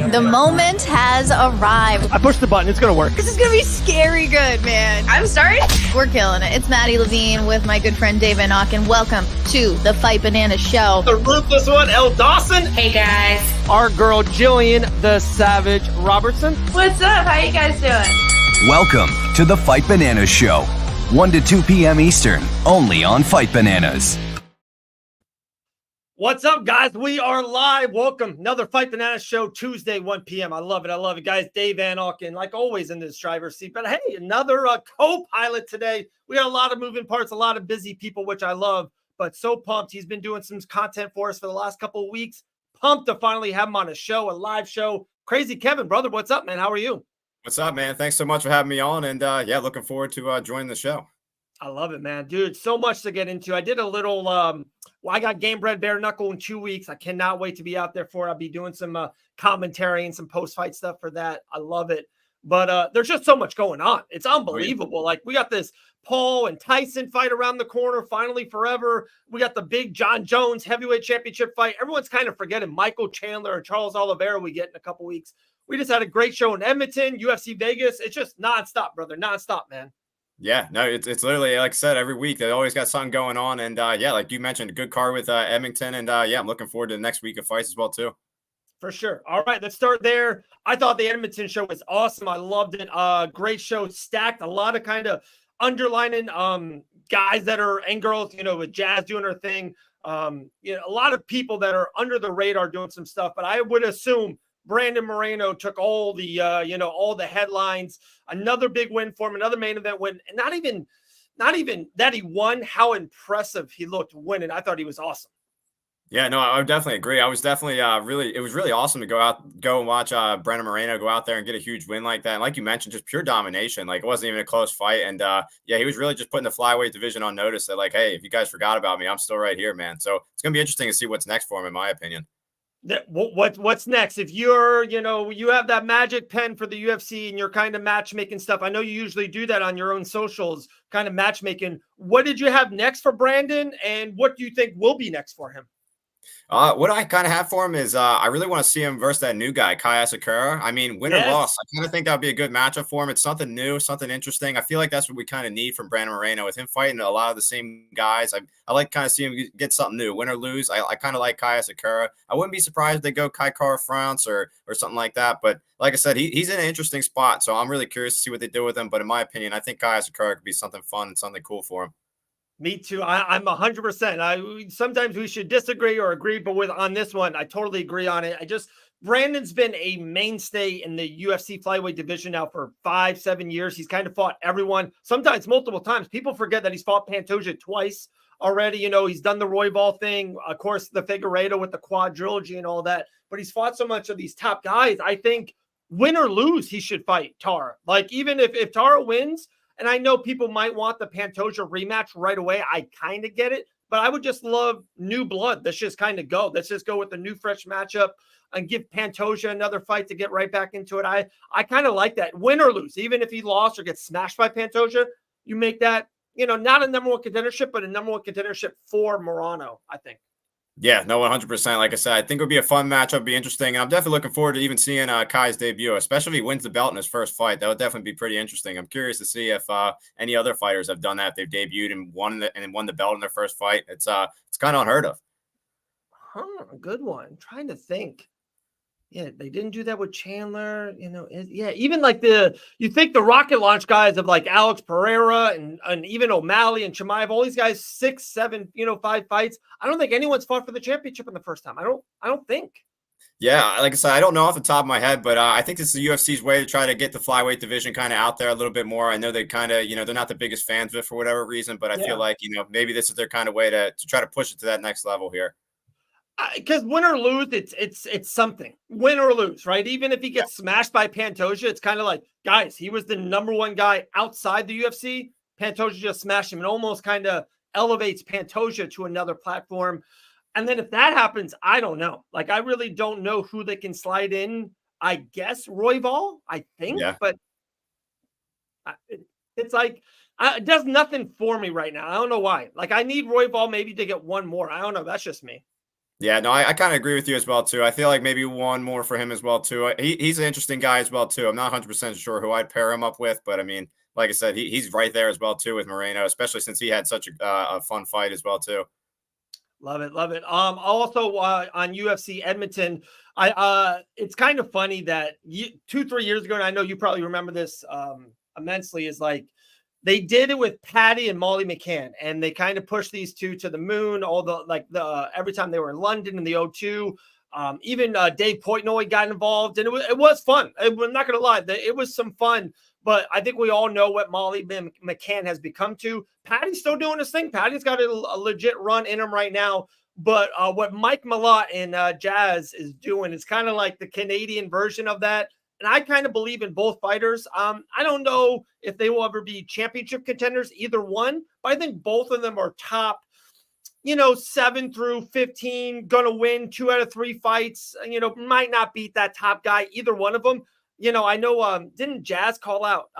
The moment has arrived. I pushed the button. It's going to work. This is going to be scary good, man. I'm sorry? We're killing it. It's Maddie Levine with my good friend Dave Van Auken. Welcome to the Fight Banana Show. The ruthless one, Elle Dawson. Hey, guys. Our girl, Jillian the Savage Robertson. What's up? How you guys doing? Welcome to the Fight Banana Show. 1 to 2 p.m. Eastern, only on Fight Bananas. What's up, guys? We are live. Welcome. Another Fight Banana Show, Tuesday, 1 p.m. I love it. I love it, guys. Dave Van Auken, like always, in this driver's seat. But hey, another co-pilot today. We got a lot of moving parts, a lot of busy people, which I love. But so pumped. He's been doing some content for us for the last couple of weeks. Pumped to finally have him on a show, a live show. Krazy Kevin, brother, what's up, man? How are you? What's up, man? Thanks so much for having me on. And yeah, looking forward to joining the show. I love it, man. Dude, so much to get into. I did a little, well, I got Game Bred Bare Knuckle in 2 weeks. I cannot wait to be out there for it. I'll be doing some commentary and some post-fight stuff for that. I love it. But there's just so much going on. It's unbelievable. Like, we got this Paul and Tyson fight around the corner, finally forever. We got the big John Jones heavyweight championship fight. Everyone's kind of forgetting Michael Chandler and Charles Oliveira we get in a couple weeks. We just had a great show in Edmonton, UFC Vegas. It's just nonstop, brother. Nonstop, man. Yeah, no, it's literally, like I said, every week they always got something going on. And yeah, like you mentioned, a good card with Edmonton. And yeah, I'm looking forward to the next week of fights as well, too. For sure. All right, let's start there. I thought the Edmonton show was awesome. I loved it. Great show, stacked. A lot of kind of underlining guys that are, and girls, you know, with Jazz doing her thing. You know, a lot of people that are under the radar doing some stuff. But I would assume Brandon Moreno took all the, you know, all the headlines. Another big win for him, another main event win. And not even that he won, how impressive he looked winning. I thought he was awesome. Yeah, no, I would definitely agree. I was definitely it was really awesome to go and watch Brandon Moreno go out there and get a huge win like that. And like you mentioned, just pure domination. Like, it wasn't even a close fight. And yeah, he was really just putting the flyweight division on notice that, like, hey, if you guys forgot about me, I'm still right here, man. So it's going to be interesting to see what's next for him, in my opinion. What's next? If you're, you know, you have that magic pen for the UFC and you're kind of matchmaking stuff. I know you usually do that on your own socials, kind of matchmaking. What did you have next for Brandon, and what do you think will be next for him? What I kind of have for him is I really want to see him versus that new guy, Kai Asakura. I mean, win or loss, I kind of think that would be a good matchup for him. It's something new, something interesting. I feel like that's what we kind of need from Brandon Moreno, with him fighting a lot of the same guys. I like kind of see him get something new, win or lose. I kind of like Kai Asakura. I wouldn't be surprised if they go Kai Kara France or something like that. But like I said, he's in an interesting spot, so I'm really curious to see what they do with him. But in my opinion, I think Kai Asakura could be something fun and something cool for him. Me too. I'm 100%. Sometimes we should disagree or agree, but on this one, I totally agree on it. Brandon's been a mainstay in the UFC flyweight division now for 5-7 years. He's kind of fought everyone, sometimes multiple times. People forget that he's fought Pantoja twice already. You know, he's done the Royval thing, of course, the Figueiredo with the quadrilogy and all that. But he's fought so much of these top guys. I think win or lose, he should fight Tara. Like, even if Tara wins. And I know people might want the Pantoja rematch right away. I kind of get it, but I would just love new blood. Let's just kind of go. Let's just go with the new fresh matchup and give Pantoja another fight to get right back into it. I kind of like that. Win or lose, even if he lost or gets smashed by Pantoja, you make that, you know, not a number one contendership, but a number one contendership for Morano, I think. Yeah, no, 100%. Like I said, I think it would be a fun matchup, be interesting. And I'm definitely looking forward to even seeing Kai's debut, especially if he wins the belt in his first fight. That would definitely be pretty interesting. I'm curious to see if any other fighters have done that. They've debuted and won the belt in their first fight. It's kind of unheard of. Good one. I'm trying to think. Yeah, they didn't do that with Chandler. You know, yeah, even like you think the rocket launch guys of like Alex Pereira and even O'Malley and Chimaev, all these guys, 6, 7, 5 fights. I don't think anyone's fought for the championship in the first time. I don't think. Yeah, like I said, I don't know off the top of my head, but I think this is the UFC's way to try to get the flyweight division kind of out there a little bit more. I know they kind of, they're not the biggest fans of it for whatever reason, but I feel like, maybe this is their kind of way to try to push it to that next level here. Because win or lose, it's something. Win or lose, right? Even if he gets smashed by Pantoja, it's kind of like, guys, he was the number one guy outside the UFC. Pantoja just smashed him. It almost kind of elevates Pantoja to another platform. And then if that happens, I don't know. Like, I really don't know who they can slide in. I guess Royval, I think. Yeah. But it's like, it does nothing for me right now. I don't know why. Like, I need Royval maybe to get one more. I don't know. That's just me. Yeah, no, I kind of agree with you as well too. I feel like maybe one more for him as well too. He's an interesting guy as well too. I'm not 100% sure who I'd pair him up with, but I mean, like I said, he's right there as well too with Moreno, especially since he had such a fun fight as well too. Love it, love it. Also on UFC Edmonton, it's kind of funny that 2-3 years ago, and I know you probably remember this immensely, is like they did it with Patty and Molly McCann, and they kind of pushed these two to the moon. All the every time they were in London in the O2, even Dave Portnoy got involved, and it was fun. I'm not gonna lie, it was some fun. But I think we all know what Molly McCann has become to. Patty's still doing his thing. Patty's got a legit run in him right now. But what Mike Malott and Jazz is doing is kind of like the Canadian version of that. And I kind of believe in both fighters. I don't know if they will ever be championship contenders, either one. But I think both of them are top, 7 through 15, going to win 2 out of 3 fights. Might not beat that top guy, either one of them. I know, didn't Jazz call out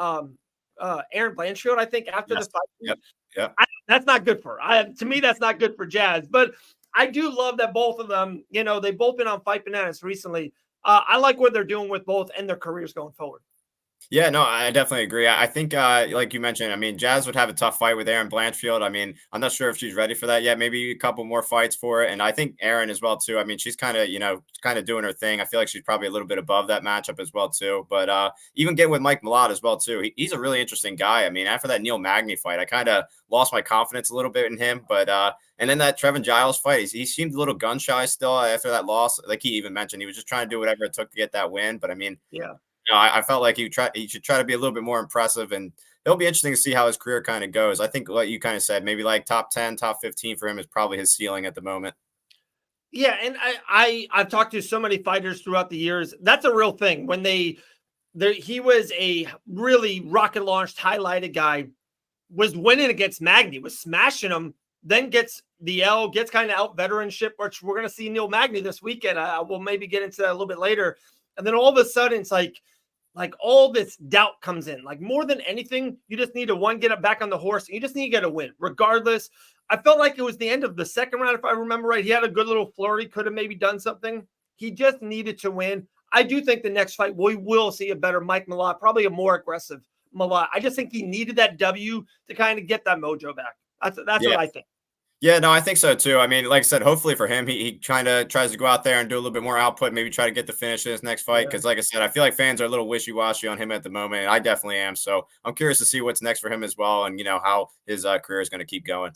Aaron Blanchfield, I think, after the fight? Yep. That's not good for her. To me, that's not good for Jazz. But I do love that both of them, they've both been on Fight Bananas recently. I like what they're doing with both and their careers going forward. Yeah, no, I definitely agree. I think, like you mentioned, I mean, Jazz would have a tough fight with Aaron Blanchfield. I mean, I'm not sure if she's ready for that yet. Maybe a couple more fights for it. And I think Aaron as well, too. I mean, she's kind of doing her thing. I feel like she's probably a little bit above that matchup as well, too. But even getting with Mike Malott as well, too. He's a really interesting guy. I mean, after that Neil Magny fight, I kind of lost my confidence a little bit in him. But and then that Trevin Giles fight, he seemed a little gun shy still after that loss. Like he even mentioned, he was just trying to do whatever it took to get that win. But I mean, yeah. I felt like he should try to be a little bit more impressive, and it'll be interesting to see how his career kind of goes. I think what you kind of said, maybe like top 10, top 15 for him is probably his ceiling at the moment. Yeah, and I've talked to so many fighters throughout the years. That's a real thing. When he was a really rocket launched, highlighted guy, was winning against Magny, was smashing him, then gets the L, gets kind of out veteranship, which we're going to see Neil Magny this weekend. We'll maybe get into that a little bit later. And then all of a sudden, it's like all this doubt comes in. Like more than anything, you just need to get it back on the horse. And you just need to get a win, regardless. I felt like it was the end of the second round, if I remember right. He had a good little flurry, could have maybe done something. He just needed to win. I do think the next fight we will see a better Mike Malott, probably a more aggressive Malott. I just think he needed that W to kind of get that mojo back. That's what I think. Yeah, no, I think so too. I mean, like I said, hopefully for him, he kind of tries to go out there and do a little bit more output, maybe try to get the finish in his next fight. Because, like I said, I feel like fans are a little wishy-washy on him at the moment, and I definitely am. So I'm curious to see what's next for him as well, and how his career is going to keep going.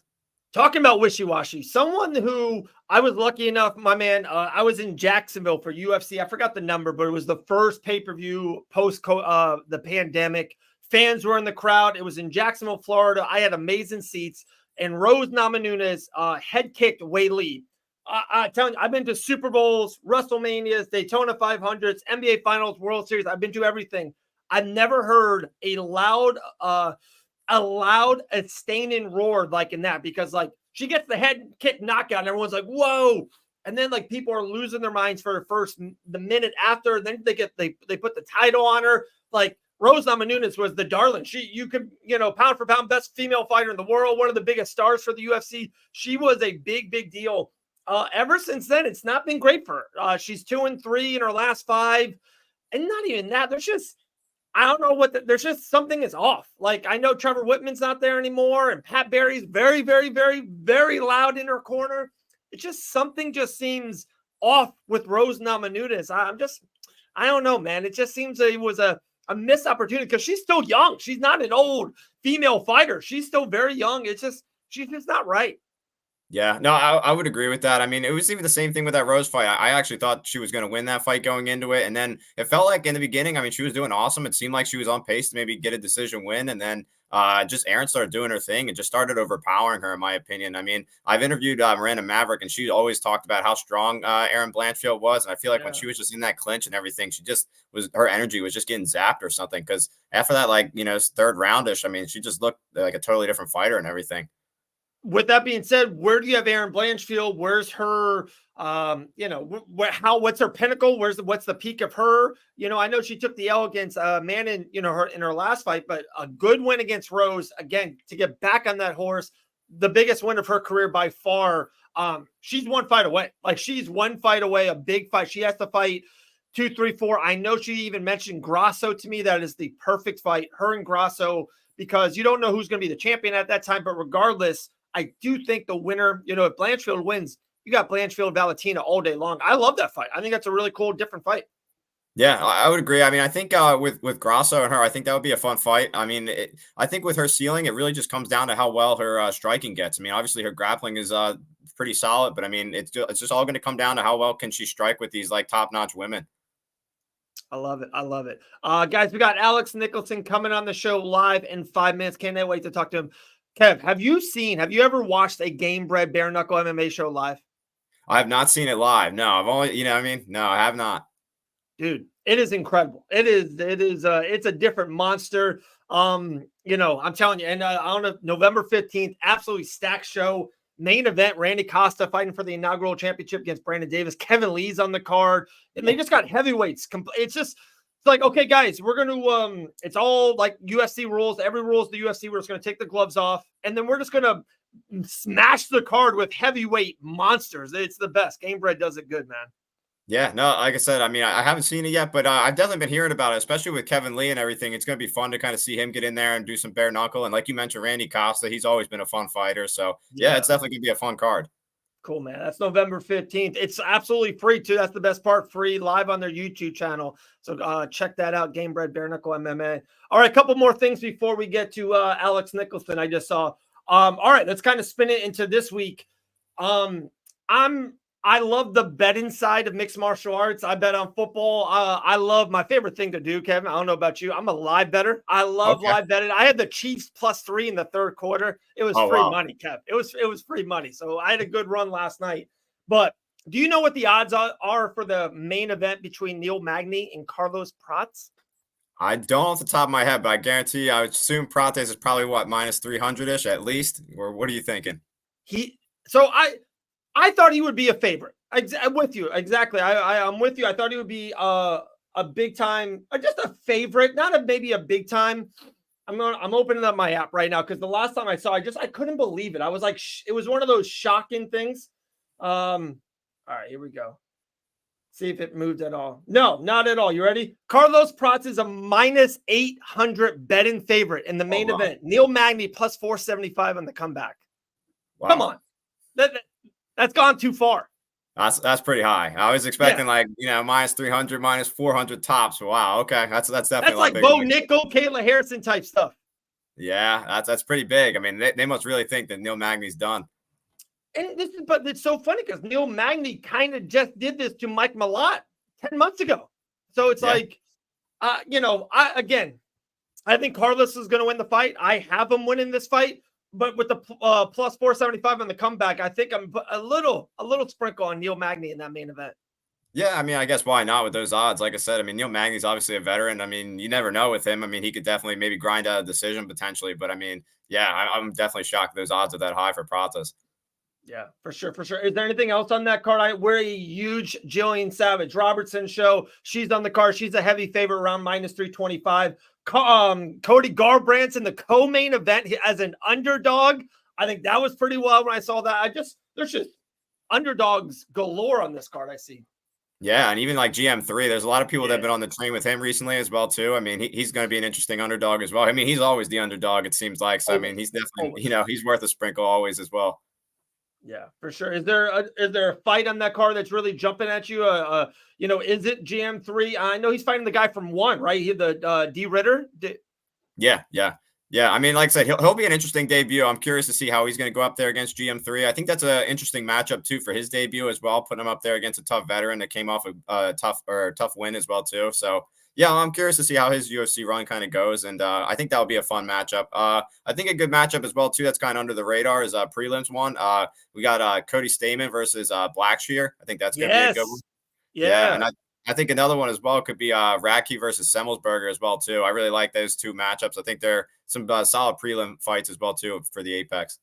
Talking about wishy-washy, someone who I was lucky enough, my man, I was in Jacksonville for UFC. I forgot the number, but it was the first pay-per-view post the pandemic. Fans were in the crowd. It was in Jacksonville, Florida. I had amazing seats. And Rose Namajunas head kicked Wei Lee. I'm telling you, I've been to Super Bowls, WrestleManias, Daytona 500s, NBA Finals, World Series. I've been to everything. I've never heard a loud, staining roar like in that, because like she gets the head kick knockout and everyone's like, whoa. And then like people are losing their minds for the minute after. Then they put the title on her. Like, Rose Namajunas was the darling. You could, pound for pound, best female fighter in the world, one of the biggest stars for the UFC. She was a big, big deal. Ever since then, it's not been great for her. She's 2-3 in her last 5. And not even that. There's just, I don't know there's just something is off. Like, I know Trevor Whitman's not there anymore, and Pat Barry's very, very, very, very loud in her corner. It's just something just seems off with Rose Namajunas. I don't know, man. It just seems it was a missed opportunity, because she's still young. She's not an old female fighter. She's still very young. She's just not right. Yeah, no, I would agree with that. I mean, it was even the same thing with that Rose fight. I actually thought she was going to win that fight going into it. And then it felt like in the beginning, I mean, she was doing awesome. It seemed like she was on pace to maybe get a decision win. And then just Erin started doing her thing and just started overpowering her, in my opinion. I mean, I've interviewed Miranda Maverick, and she always talked about how strong Erin Blanchfield was. And I feel like when she was just in that clinch and everything, her energy was just getting zapped or something. Because after that, third roundish, I mean, she just looked like a totally different fighter and everything. With that being said, where do you have Erin Blanchfield? Where's her, what's her pinnacle? What's the peak of her? I know she took the L against Mannon, in her last fight, but a good win against Rose, again, to get back on that horse. the biggest win of her career by far. She's one fight away. Like, she's one fight away, a big fight. She has to fight 2, 3, 4. I know she even mentioned Grasso to me. That is the perfect fight, her and Grasso, because you don't know who's going to be the champion at that time. But regardless, I do think the winner, if Blanchfield wins, you got Blanchfield Valentina all day long. I love that fight. I think that's a really cool, different fight. Yeah, I would agree. I mean, I think with Grasso and her, I think that would be a fun fight. I mean, I think with her ceiling, it really just comes down to how well her striking gets. I mean, obviously her grappling is pretty solid, but I mean, it's just all going to come down to how well can she strike with these like top-notch women. I love it. I love it. Guys, we got Alex Nicholson coming on the show live in 5 minutes. Can't wait to talk to him. Kev, have you ever watched a Game Bred Bare Knuckle MMA show live? I have not seen it live. No, I've only, no, I have not. Dude, it is incredible. It's a different monster. I'm telling you, and on November 15th, absolutely stacked show. Main event, Randy Costa fighting for the inaugural championship against Brandon Davis. Kevin Lee's on the card, and they just got heavyweights. It's like, okay, guys, we're going to, it's all like UFC rules. Every rule is the UFC. We're just going to take the gloves off, and then we're just going to smash the card with heavyweight monsters. It's the best. Game Bred does it good, man. Yeah, no, like I said, I mean, I haven't seen it yet, but I've definitely been hearing about it, especially with Kevin Lee and everything. It's going to be fun to kind of see him get in there and do some bare knuckle. And like you mentioned, Randy Costa, he's always been a fun fighter. So yeah, it's definitely going to be a fun card. Cool, man. That's November 15th. It's absolutely free too. That's the best part, free, live on their YouTube channel. So check that out, Game Bred Bare Knuckle MMA. All right, a couple more things before we get to Alex Nicholson. I just saw. All right, let's kind of spin it into this week. I love the betting side of mixed martial arts. I bet on football. I love my favorite thing to do, Kevin. I don't know about you. I'm a live better. I love live betting. I had the Chiefs +3 in the third quarter. It was free money, Kev. It was free money. So I had a good run last night. But do you know what the odds are for the main event between Neil Magny and Carlos Prates? I don't off the top of my head, but I guarantee you, I would assume Prates is probably -300-ish at least. Or what are you thinking? I thought he would be a favorite. I'm with you. Exactly. I'm with you. I thought he would be a big time, just a favorite, not maybe a big time. I'm opening up my app right now because the last time I saw, I couldn't believe it. I was like, it was one of those shocking things. All right, here we go. See if it moved at all. No, not at all. You ready? Carlos Prates is a -800 betting favorite in the main event. Neil Magny +475 on the comeback. Wow. Come on. That's gone too far. That's pretty high. I was expecting -300, -400 tops. Wow. Okay. That's definitely that's like Bo Nickel, Kayla Harrison type stuff. Yeah, that's pretty big. I mean, they must really think that Neil Magny's done. And but it's so funny because Neil Magny kind of just did this to Mike Malott 10 months ago. So it's like, I think Carlos is going to win the fight. I have him winning this fight. But with the +475 on the comeback, I think I'm a little sprinkle on Neil Magny in that main event. Yeah, I mean, I guess why not with those odds? Like I said, I mean, Neil Magny's obviously a veteran. I mean, you never know with him. I mean, he could definitely maybe grind out a decision potentially. But I mean, yeah, I'm definitely shocked those odds are that high for Prates. Yeah, for sure. Is there anything else on that card? We're a huge Jillian Savage Robertson show. She's on the card. She's a heavy favorite around -325. Cody Garbrandt in the co-main event as an underdog. I think that was pretty wild when I saw that. There's just underdogs galore on this card. I see. Yeah, and even like GM3, there's a lot of people that have been on the train with him recently as well too. I mean, he's going to be an interesting underdog as well. I mean, he's always the underdog, it seems like. So I mean, he's definitely he's worth a sprinkle always as well. Yeah, for sure. Is there a fight on that card that's really jumping at you? Is it GM3? I know he's fighting the guy from one, right? The D Ritter. Yeah. I mean, like I said, he'll be an interesting debut. I'm curious to see how he's going to go up there against GM3. I think that's an interesting matchup too for his debut as well. Putting him up there against a tough veteran that came off a tough win as well too. So yeah, I'm curious to see how his UFC run kind of goes, and I think that'll be a fun matchup. I think a good matchup as well too. That's kind of under the radar is prelims one. We got Cody Stamen versus Blackshear. I think that's gonna be a good one. Yeah, and I think another one as well could be Radke versus Semmelsberger as well too. I really like those two matchups. I think they're some solid prelim fights as well too for the Apex.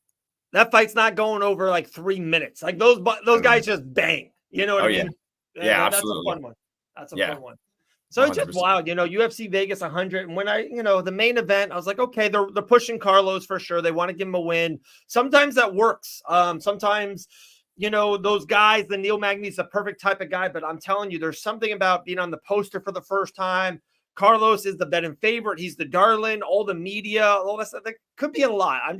That fight's not going over like 3 minutes. Like those guys just bang. You know what I mean? Yeah, absolutely. That's a fun one. That's a fun one. So it's just wild, UFC Vegas 100. And when the main event, I was like, okay, they're pushing Carlos for sure. They want to give him a win. Sometimes that works. Sometimes, those guys, the Neil Magny's the perfect type of guy. But I'm telling you, there's something about being on the poster for the first time. Carlos is the betting favorite. He's the darling. All the media, all that stuff. That could be a lot. I'm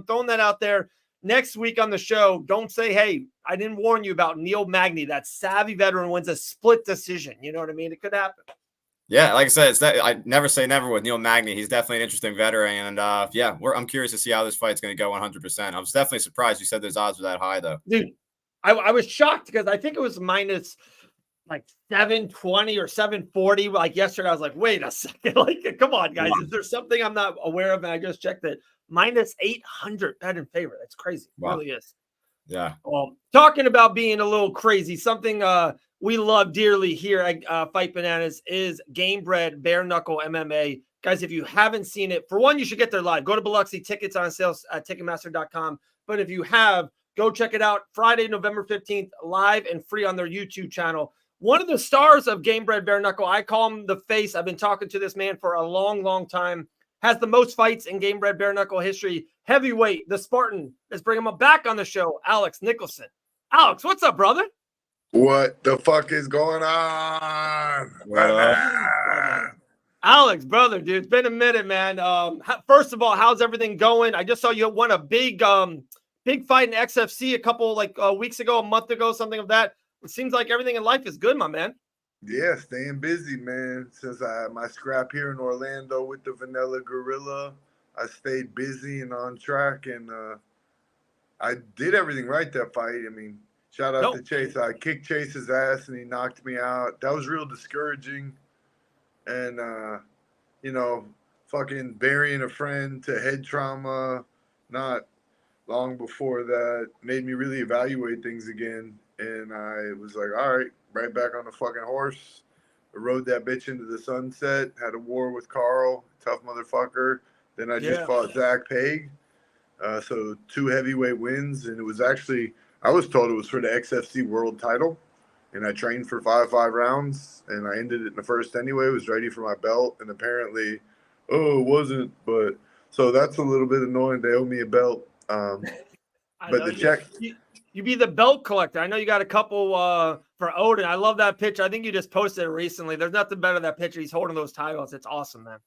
throwing that out there. Next week on the show, don't say, hey, I didn't warn you about Neil Magny. That savvy veteran wins a split decision. You know what I mean? It could happen. Yeah, like I said, I never say never with Neil Magny. He's definitely an interesting veteran. And I'm curious to see how this fight's going to go 100%. I was definitely surprised you said those odds were that high, though. Dude, I was shocked because I think it was minus like 720 or 740. Like yesterday, I was like, wait a second. Like, come on, guys. Is there something I'm not aware of? And I just checked it. Minus 800 bet in favor. That's crazy. Wow. It really is. Yeah. Talking about being a little crazy, something we love dearly here at Fight Bananas is Game Bred Bare Knuckle MMA. Guys, if you haven't seen it, for one, you should get there live. Go to Biloxi. Tickets on sale at Ticketmaster.com. But if you have, go check it out. Friday, November 15th, live and free on their YouTube channel. One of the stars of Game Bred Bare Knuckle, I call him the face. I've been talking to this man for a long, long time. Has the most fights in Game Bred Bare Knuckle history. Heavyweight, the Spartan. Let's bring him back on the show, Alex Nicholson. Alex, what's up, brother? What the fuck is going on? Alex, brother, dude, it's been a minute, man. First of all, how's everything going? I just saw you won a big fight in XFC a couple weeks ago, a month ago, something of that. It seems like everything in life is good, my man. Yeah, staying busy, man. Since I had my scrap here in Orlando with the Vanilla Gorilla, I stayed busy and on track, and I did everything right that fight. I mean, shout out to Chase. I kicked Chase's ass, and he knocked me out. That was real discouraging. And, fucking burying a friend to head trauma not long before that made me really evaluate things again. And I was like, all right, right back on the fucking horse. I rode that bitch into the sunset, had a war with Carl, tough motherfucker. Then I just fought Zach Page. So 2 heavyweight wins. And it was actually, I was told it was for the XFC world title. And I trained for 5 rounds. And I ended it in the first anyway. Was ready for my belt. And apparently, it wasn't. But so that's a little bit annoying. They owe me a belt. But the check. You be the belt collector. I know you got a couple for Odin. I love that picture. I think you just posted it recently. There's nothing better than that picture. He's holding those titles. It's awesome, man.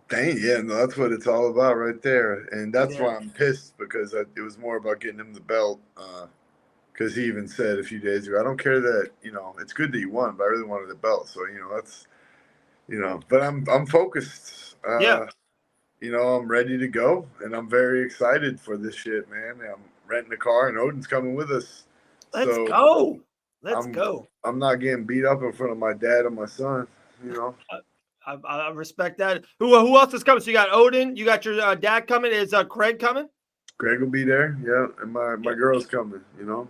Dang, yeah, no, that's what it's all about right there. And that's why I'm pissed, because it was more about getting him the belt. Because he even said a few days ago, I don't care that, it's good that you won, but I really wanted the belt. So, that's, but I'm focused. I'm ready to go, and I'm very excited for this shit, man. I'm renting a car, and Odin's coming with us. Let's go. Let's go. I'm not getting beat up in front of my dad and my son, I respect that. Who else is coming? So you got Odin, you got your dad coming. Is Craig coming? Craig will be there, yeah, and my girl's coming,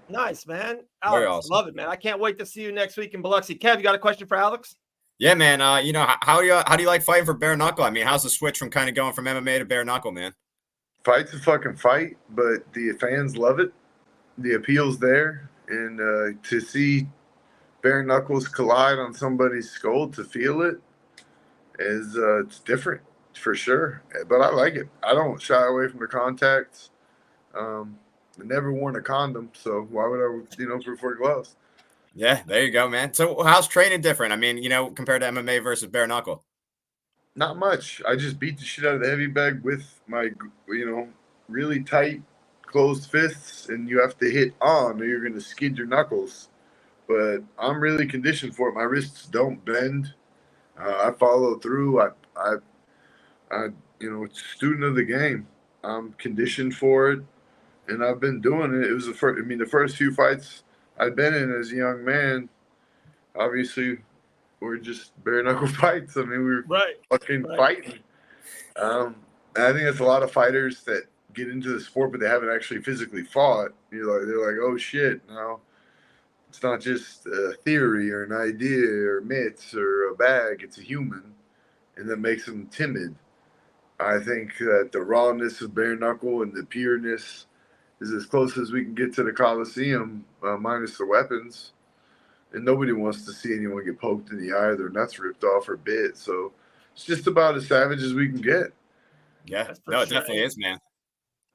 Nice, man. Alex, awesome. Love it, man. I can't wait to see you next week in Biloxi. Kev, you got a question for Alex? Yeah, man. How do you like fighting for bare knuckle? I mean, how's the switch from kind of going from MMA to bare knuckle, man? Fight's a fucking fight, but the fans love it. The appeal's there, and to see bare knuckles collide on somebody's skull, to feel it, is it's different for sure. But I like it. I don't shy away from the contacts. I never worn a condom, so why would I, prefer gloves? Yeah, there you go, man. So how's training different? I mean, compared to MMA versus bare knuckle? Not much. I just beat the shit out of the heavy bag with my, really tight, closed fists, and you have to hit on or you're going to skid your knuckles. But I'm really conditioned for it. My wrists don't bend. I follow through. It's a student of the game. I'm conditioned for it, and I've been doing it. It was the first few fights I'd been in as a young man, obviously, were just bare knuckle fights. I mean, we were fucking fighting. And I think that's a lot of fighters that get into the sport, but they haven't actually physically fought. They're like, oh shit, no, it's not just a theory or an idea or myths or a bag. It's a human, and that makes them timid. I think that the rawness of bare knuckle and the pureness is as close as we can get to the Coliseum, minus the weapons. and nobody wants to see anyone get poked in the eye or their nuts ripped off or bit. So it's just about as savage as we can get. Yeah, no, it definitely is, man.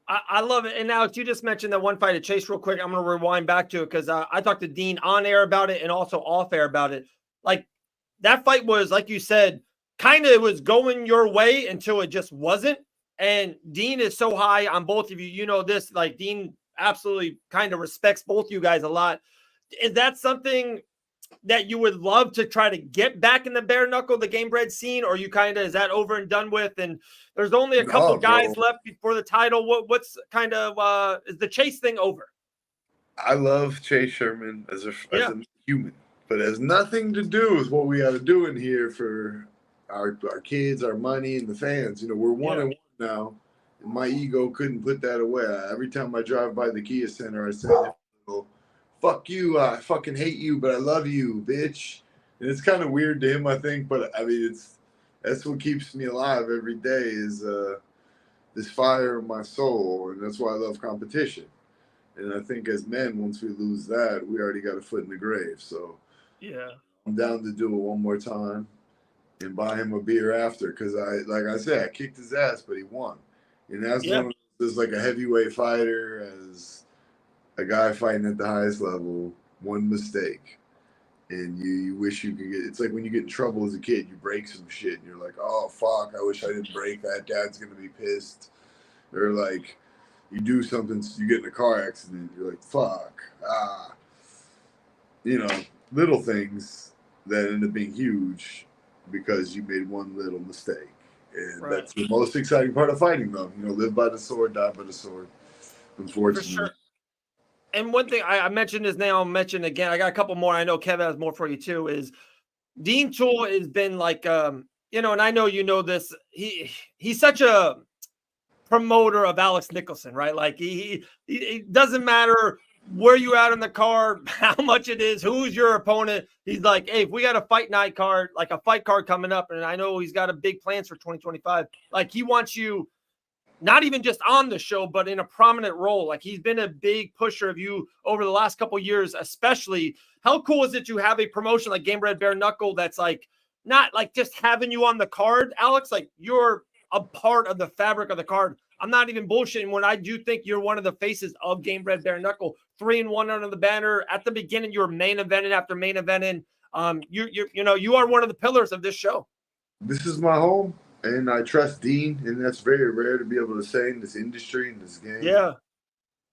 I love it. And Alex, you just mentioned that one fight at Chase real quick. I'm going to rewind back to it because I talked to Dean on air about it and also off air about it. Like, that fight was, like you said, kind of was going your way until it just wasn't. And Dean is so high on both of you. You know this, like, Dean absolutely kind of respects both you guys a lot. Is that something that you would love to try to get back in the bare knuckle, the game bred scene, or you kind of, is that over and done with? And there's only a couple guys left before the title. What's kind of, is the Chase thing over? I love Chase Sherman as a human, but it has nothing to do with what we got to do in here for our kids, our money, and the fans. You know, we're 1-1 now, and my ego couldn't put that away. Every time I drive by the Kia Center, I say, fuck you, I fucking hate you, but I love you, bitch. And it's kind of weird to him, I think, but I mean, that's what keeps me alive every day is this fire in my soul, and that's why I love competition. And I think as men, once we lose that, we already got a foot in the grave. So yeah, I'm down to do it one more time and buy him a beer after, because like I said, I kicked his ass, but he won. And that's one of those, like a heavyweight fighter, as a guy fighting at the highest level, one mistake, and you wish you could get. It's like when you get in trouble as a kid, you break some shit, and you're like, "Oh fuck, I wish I didn't break that. Dad's gonna be pissed." Or like, you do something, you get in a car accident, you're like, "Fuck, you know, little things that end up being huge because you made one little mistake." And that's the most exciting part of fighting, though. You know, live by the sword, die by the sword. Unfortunately. For sure. And one thing I mentioned his name, I'll mention again. I got a couple more. I know Kevin has more for you too. Is Dean Toole has been like, you know, and I know you know this. He's such a promoter of Alex Nicholson, right? Like he doesn't matter where you at in the card, how much it is, who's your opponent. He's like, hey, if we got a fight night card, like a fight card coming up, and I know he's got a big plans for 2025. Like he wants you. Not even just on the show, but in a prominent role. Like he's been a big pusher of you over the last couple of years, especially. How cool is it to have a promotion like Game Bred Bare Knuckle that's like not like just having you on the card, Alex? Like you're a part of the fabric of the card. I'm not even bullshitting when I do think you're one of the faces of Game Bred Bare Knuckle. 3-1 under the banner. At the beginning, you were main eventing after main eventing. You are one of the pillars of this show. This is my home. And I trust Dean, and that's very rare to be able to say in this industry, in this game. Yeah.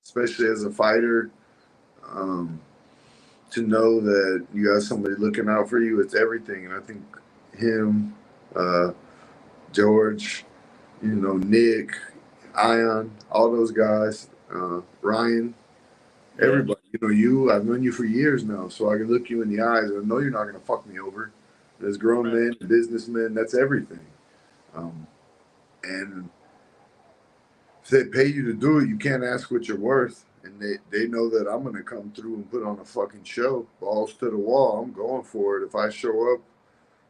Especially as a fighter, to know that you got somebody looking out for you, it's everything. And I think him, George, you know, Nick, Ion, all those guys, Ryan, everybody. You know, I've known you for years now, so I can look you in the eyes and I know you're not going to fuck me over. As grown men, businessmen, that's everything. And if they pay you to do it, you can't ask what you're worth. And they know that I'm going to come through and put on a fucking show. Balls to the wall. I'm going for it. If I show up,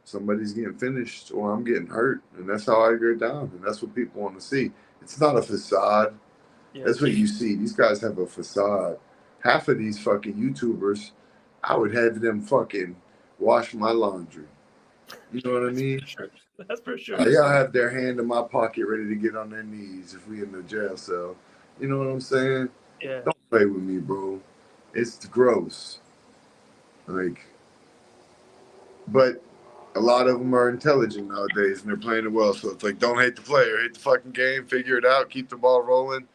somebody's getting finished or I'm getting hurt. And that's how I get down. And that's what people want to see. It's not a facade. Yeah. That's what you see. These guys have a facade. Half of these fucking YouTubers, I would have them fucking wash my laundry. You know what I mean? That's for sure. Y'all have their hand in my pocket ready to get on their knees if we in the jail cell. You know what I'm saying? Yeah. Don't play with me, bro. It's gross. Like, but a lot of them are intelligent nowadays and they're playing it well. So it's like, don't hate the player, hate the fucking game, figure it out, keep the ball rolling.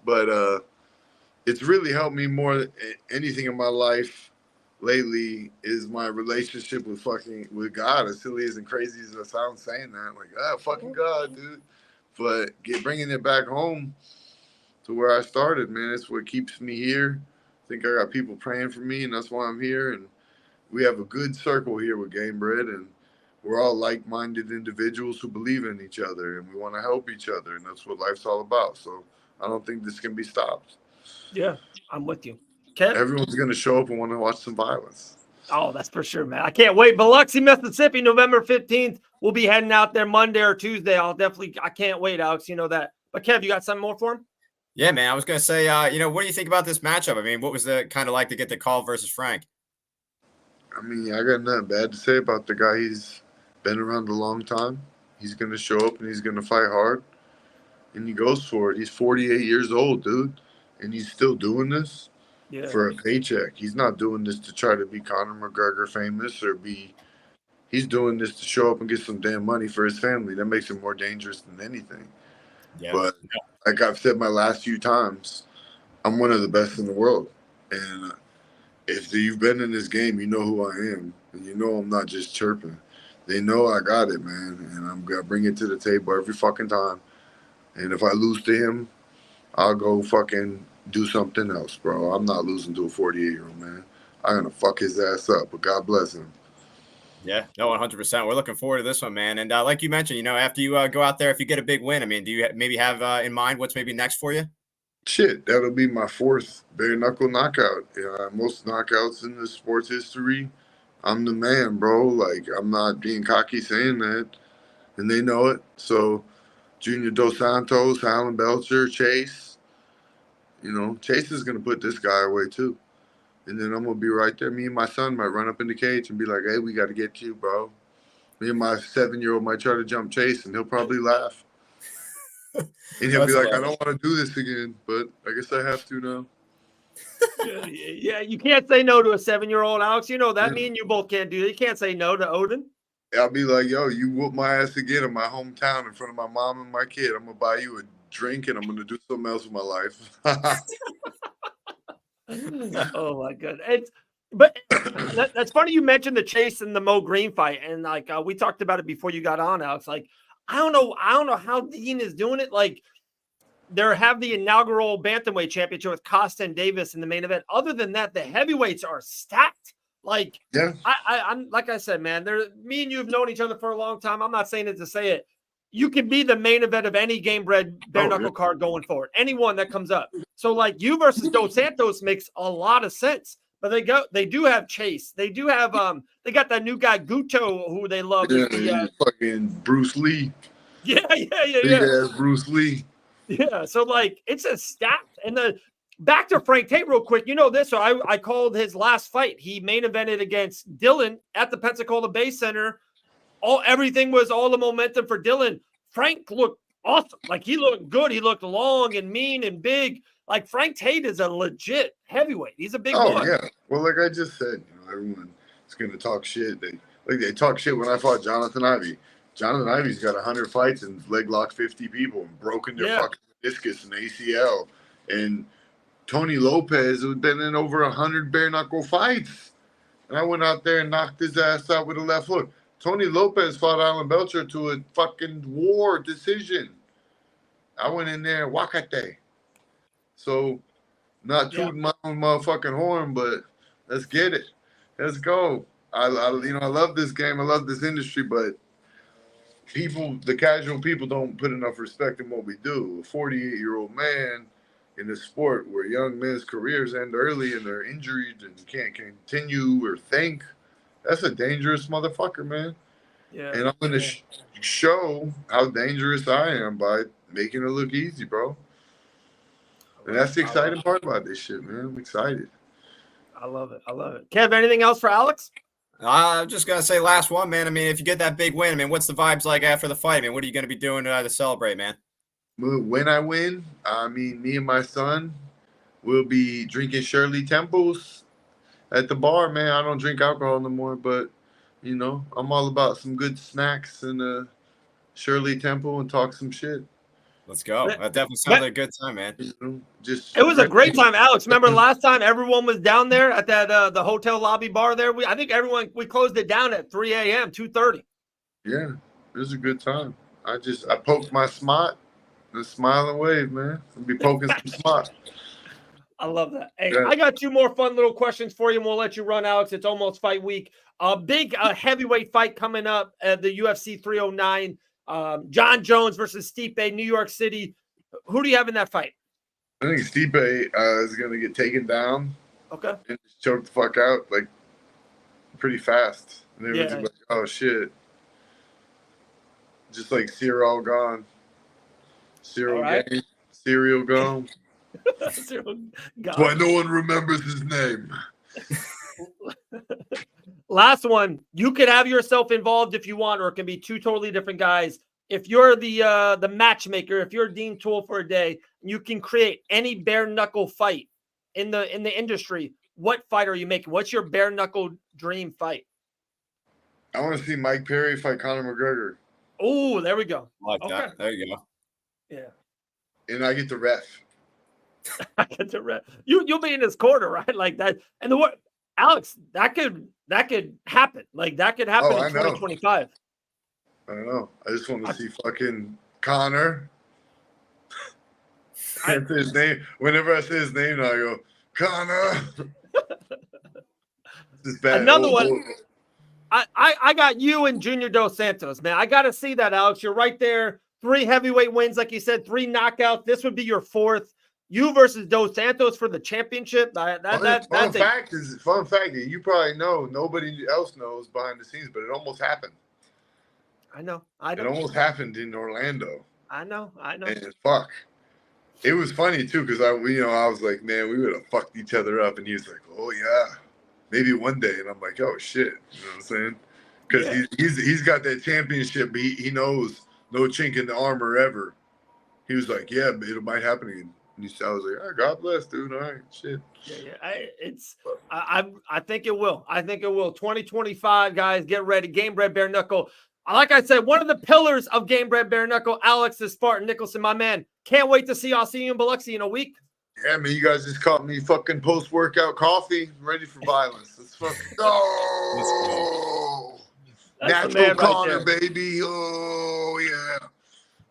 But it's really helped me more than anything in my life lately is my relationship with God. As silly as and crazy as I sound saying that, like, fucking God, dude. But bringing it back home to where I started, man, it's what keeps me here. I think I got people praying for me, and that's why I'm here. And we have a good circle here with Game Bred, and we're all like-minded individuals who believe in each other, and we want to help each other, and that's what life's all about. So I don't think this can be stopped. Yeah, I'm with you. Kev? Everyone's going to show up and want to watch some violence. Oh, that's for sure, man. I can't wait. Biloxi, Mississippi, November 15th. We'll be heading out there Monday or Tuesday. I can't wait, Alex. You know that. But Kev, you got something more for him? Yeah, man. I was going to say, what do you think about this matchup? I mean, what was the kind of like to get the call versus Frank? I mean, I got nothing bad to say about the guy. He's been around a long time. He's going to show up and he's going to fight hard. And he goes for it. He's 48 years old, dude. And he's still doing this for a paycheck. He's not doing this to try to be Conor McGregor famous or be. He's doing this to show up and get some damn money for his family. That makes him more dangerous than anything. Yeah. But like I've said my last few times, I'm one of the best in the world. And if you've been in this game, you know who I am. And you know I'm not just chirping. They know I got it, man. And I'm going to bring it to the table every fucking time. And if I lose to him, I'll go fucking do something else, bro. I'm not losing to a 48-year-old man. I'm going to fuck his ass up, but God bless him. Yeah, no, 100%. We're looking forward to this one, man. And like you mentioned, after you go out there, if you get a big win, I mean, do you maybe have in mind what's maybe next for you? Shit, that'll be my 4th bare knuckle knockout. Most knockouts in the sports history. I'm the man, bro. Like, I'm not being cocky saying that, and they know it. So, Junior Dos Santos, Alan Belcher, Chase. Chase is going to put this guy away too. And then I'm going to be right there. Me and my son might run up in the cage and be like, hey, we got to get you, bro. Me and my 7-year-old might try to jump Chase, and he'll probably laugh. And he'll be like, I don't want to do this again, but I guess I have to now. Yeah, you can't say no to a 7-year-old, Alex. You know that. Me and you both can't do that. You can't say no to Odin. I'll be like, yo, you whoop my ass again in my hometown in front of my mom and my kid. I'm going to buy you a drink, and I'm going to do something else with my life. Oh, my goodness. But that's funny you mentioned the Chase and the Mo Green fight. And, like, we talked about it before you got on, Alex. Like, I don't know how Dean is doing it. Like, they have the inaugural bantamweight championship with Costa and Davis in the main event. Other than that, the heavyweights are stacked. Like, yeah. I'm like I said, man, me and you have known each other for a long time. I'm not saying it to say it. You can be the main event of any game bred bare knuckle card going forward. Anyone that comes up. So, like, you versus Dos Santos makes a lot of sense. But they do have Chase. They do have they got that new guy Guto who they love. Yeah, fucking Bruce Lee. Yeah. Bruce Lee. Yeah, so like it's a stacked. And back to Frank Tate real quick. You know this, so I called his last fight. He main evented against Dylan at the Pensacola Bay Center. Everything was all the momentum for Dylan. Frank looked awesome. Like he looked good. He looked long and mean and big. Like Frank Tate is a legit heavyweight. He's a big boy. Yeah. Well, like I just said, everyone is going to talk shit. They talk shit when I fought Jonathan Ivey. Jonathan Ivey's got 100 fights and leg locked 50 people and broken their fucking meniscus and ACL. And Tony Lopez has been in over 100 bare knuckle fights. And I went out there and knocked his ass out with a left hook. Tony Lopez fought Alan Belcher to a fucking war decision. I went in there and wakate. So, not tooting my own motherfucking horn, but let's get it. Let's go. I love this game. I love this industry, but the casual people don't put enough respect in what we do. A 48-year-old man in this sport where young men's careers end early and they're injured and can't continue or think, that's a dangerous motherfucker, man. Yeah. And I'm going to show how dangerous I am by making it look easy, bro. And that's the exciting part about this shit, man. I'm excited. I love it. Kev, anything else for Alex? I'm just going to say last one, man. I mean, if you get that big win, I mean, what's the vibes like after the fight? I mean, what are you going to be doing to celebrate, man? When I win, I mean, me and my son will be drinking Shirley Temples at the bar, man. I don't drink alcohol no more, but, I'm all about some good snacks and Shirley Temple and talk some shit. Let's go. That definitely sounds like a good time, man. It was a great time, Alex. Remember last time everyone was down there at that the hotel lobby bar there? I think we closed it down at 3 a.m., 2:30. Yeah, it was a good time. I poked my smart and smile and wave, man. I'll be poking some smart. I love that. Hey, I got 2 more fun little questions for you, and we'll let you run, Alex. It's almost fight week. A big heavyweight fight coming up at the UFC 309. John Jones versus Stipe, New York City. Who do you have in that fight? I think Stipe is going to get taken down. Okay. And just choke the fuck out, like, pretty fast. And everyone's like, oh, shit. Just like Cyril gone. Cyril game. Cyril gone. Cyril gone. That's why no one remembers his name. Last one. You could have yourself involved if you want, or it can be two totally different guys. If you're the matchmaker, if you're Dean Tool for a day, you can create any bare knuckle fight in the industry. What fight are you making? What's your bare knuckle dream fight? I want to see Mike Perry fight Conor McGregor. Oh, there we go. Like that. There you go. Yeah. And I get the ref. I get the ref. You'll be in his corner, right? Like that. And Alex, that could happen. Like that could happen in 2025. I don't know. I just want to see fucking Conor. Can't say his name. Whenever I say his name, I go, Conor. This is bad. Another one. I got you and Junior Dos Santos, man. I got to see that, Alex. You're right there. 3 heavyweight wins, like you said, 3 knockouts. This would be your 4th. You versus Dos Santos for the championship. Fun fact, you probably know, nobody else knows behind the scenes, but it almost happened. I know. It almost happened in Orlando. I know. And fuck. It was funny too, because I was like, man, we would have fucked each other up. And he was like, oh yeah, maybe one day. And I'm like, oh shit. You know what I'm saying? Because he's got that championship. He knows no chink in the armor ever. He was like, yeah, it might happen again. And I was like, oh, God bless, dude. All right, shit. Yeah. I think it will. 2025, guys, get ready. Game Bred Bare Knuckle. Like I said, one of the pillars of Game Bred Bare Knuckle, Alex is Spartan Nicholson, my man. Can't wait to see. I'll see you in Biloxi in a week. Yeah, man, you guys just caught me fucking post-workout coffee. I'm ready for violence. Let's fucking go. Natural Conor, baby. Oh, yeah.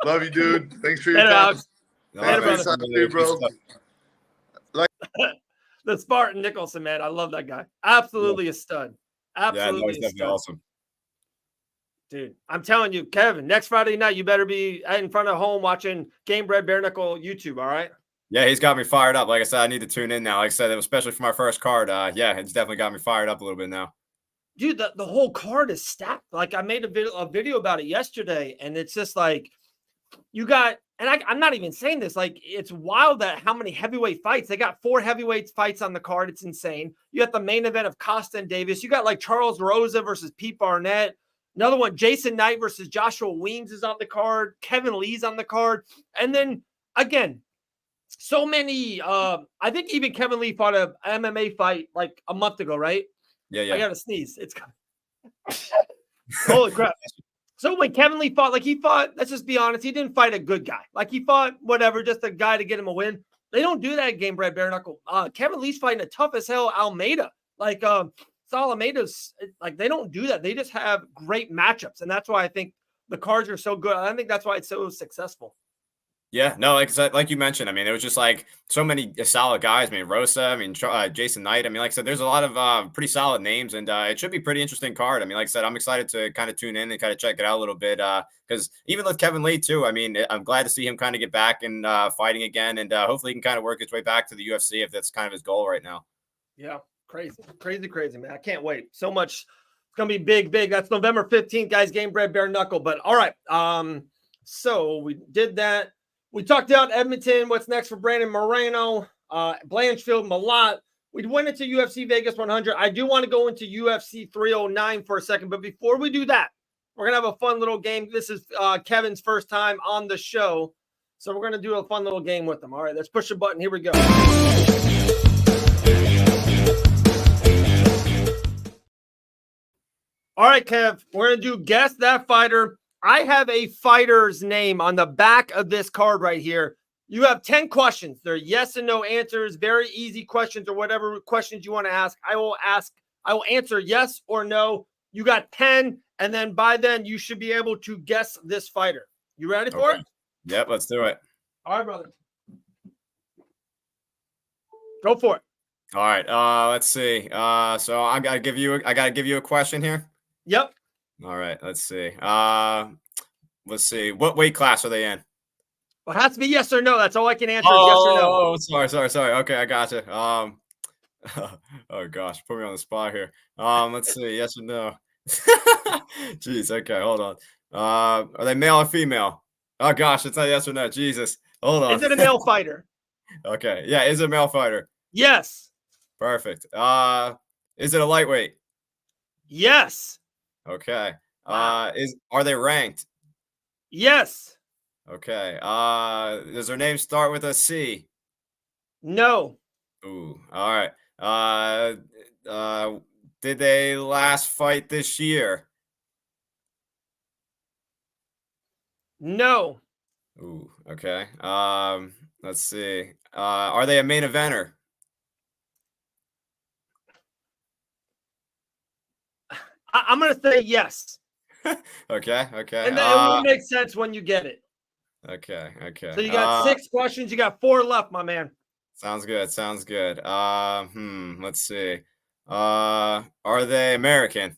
Love you, dude. Thanks for your time. Bro. The Spartan Nicholson, man. I love that guy. Absolutely a stud. Absolutely he's definitely awesome. Dude, I'm telling you, Kevin, next Friday night, you better be in front of home watching Game Bred Bare Knuckle YouTube, all right? Yeah, he's got me fired up. Like I said, I need to tune in now. Like I said, especially for my first card. It's definitely got me fired up a little bit now. Dude, the whole card is stacked. Like I made a video about it yesterday, and it's just like you got, and I'm not even saying this, like it's wild that how many heavyweight fights. They got 4 heavyweight fights on the card. It's insane. You got the main event of Costa and Davis. You got like Charles Rosa versus Pete Barnett. Another one, Jason Knight versus Joshua Weems is on the card. Kevin Lee's on the card. And then, again, so many, I think even Kevin Lee fought an MMA fight like a month ago, right? Yeah. I got to sneeze. It's holy crap. So when Kevin Lee fought, let's just be honest, he didn't fight a good guy. Like he fought whatever, just a guy to get him a win. They don't do that at Game Bred Bare Knuckle. Kevin Lee's fighting a tough as hell Almeida. Almeida's like they don't do that. They just have great matchups, and that's why I think the cards are so good. I think that's why it's so successful. Yeah, no, like you mentioned, I mean, it was just like so many solid guys. I mean, Rosa, I mean, Jason Knight. I mean, like I said, there's a lot of pretty solid names, and it should be pretty interesting card. I mean, like I said, I'm excited to kind of tune in and kind of check it out a little bit because even with Kevin Lee too, I mean, I'm glad to see him kind of get back and fighting again, and hopefully he can kind of work his way back to the UFC if that's kind of his goal right now. Yeah. Crazy, man. I can't wait. So much. It's going to be big. That's November 15th, guys. Game Bred Bare Knuckle. But all right. So we did that. We talked about Edmonton. What's next for Brandon Moreno? Blanchfield, Malott. We went into UFC Vegas 100. I do want to go into UFC 309 for a second. But before we do that, we're going to have a fun little game. This is Kevin's first time on the show. So we're going to do a fun little game with him. All right, let's push the button. Here we go. All right, Kev, we're going to do Guess That Fighter. I have a fighter's name on the back of this card right here. You have 10 questions. They're yes and no answers, very easy questions or whatever questions you want to ask. I will answer yes or no. You got 10, and then by then you should be able to guess this fighter. You ready for it? Yep, let's do it. All right, brother. Go for it. All right, let's see. So I gotta give you a question here. Yep. All right, let's see. Let's see. What weight class are they in? Well, it has to be yes or no. That's all I can answer. Yes or no. Oh, sorry. Okay, I got you. Oh gosh, put me on the spot here. Let's see. Yes or no? Jeez. Okay, hold on. Are they male or female? Oh gosh, it's not yes or no. Jesus. Hold on. Is it a male fighter? Okay. Yeah, is it a male fighter? Yes. Perfect. Is it a lightweight? Yes. Okay. Wow. Are they ranked? Yes. Okay. Does their name start with a C? No. Ooh. All right. Did they last fight this year? No. Ooh. Okay. Let's see. Are they a main eventer? I'm going to say yes. Okay. Okay. And then it will make sense when you get it. Okay. Okay. So you got 6 questions. You got 4 left, my man. Sounds good. Sounds good. Let's see. Are they American?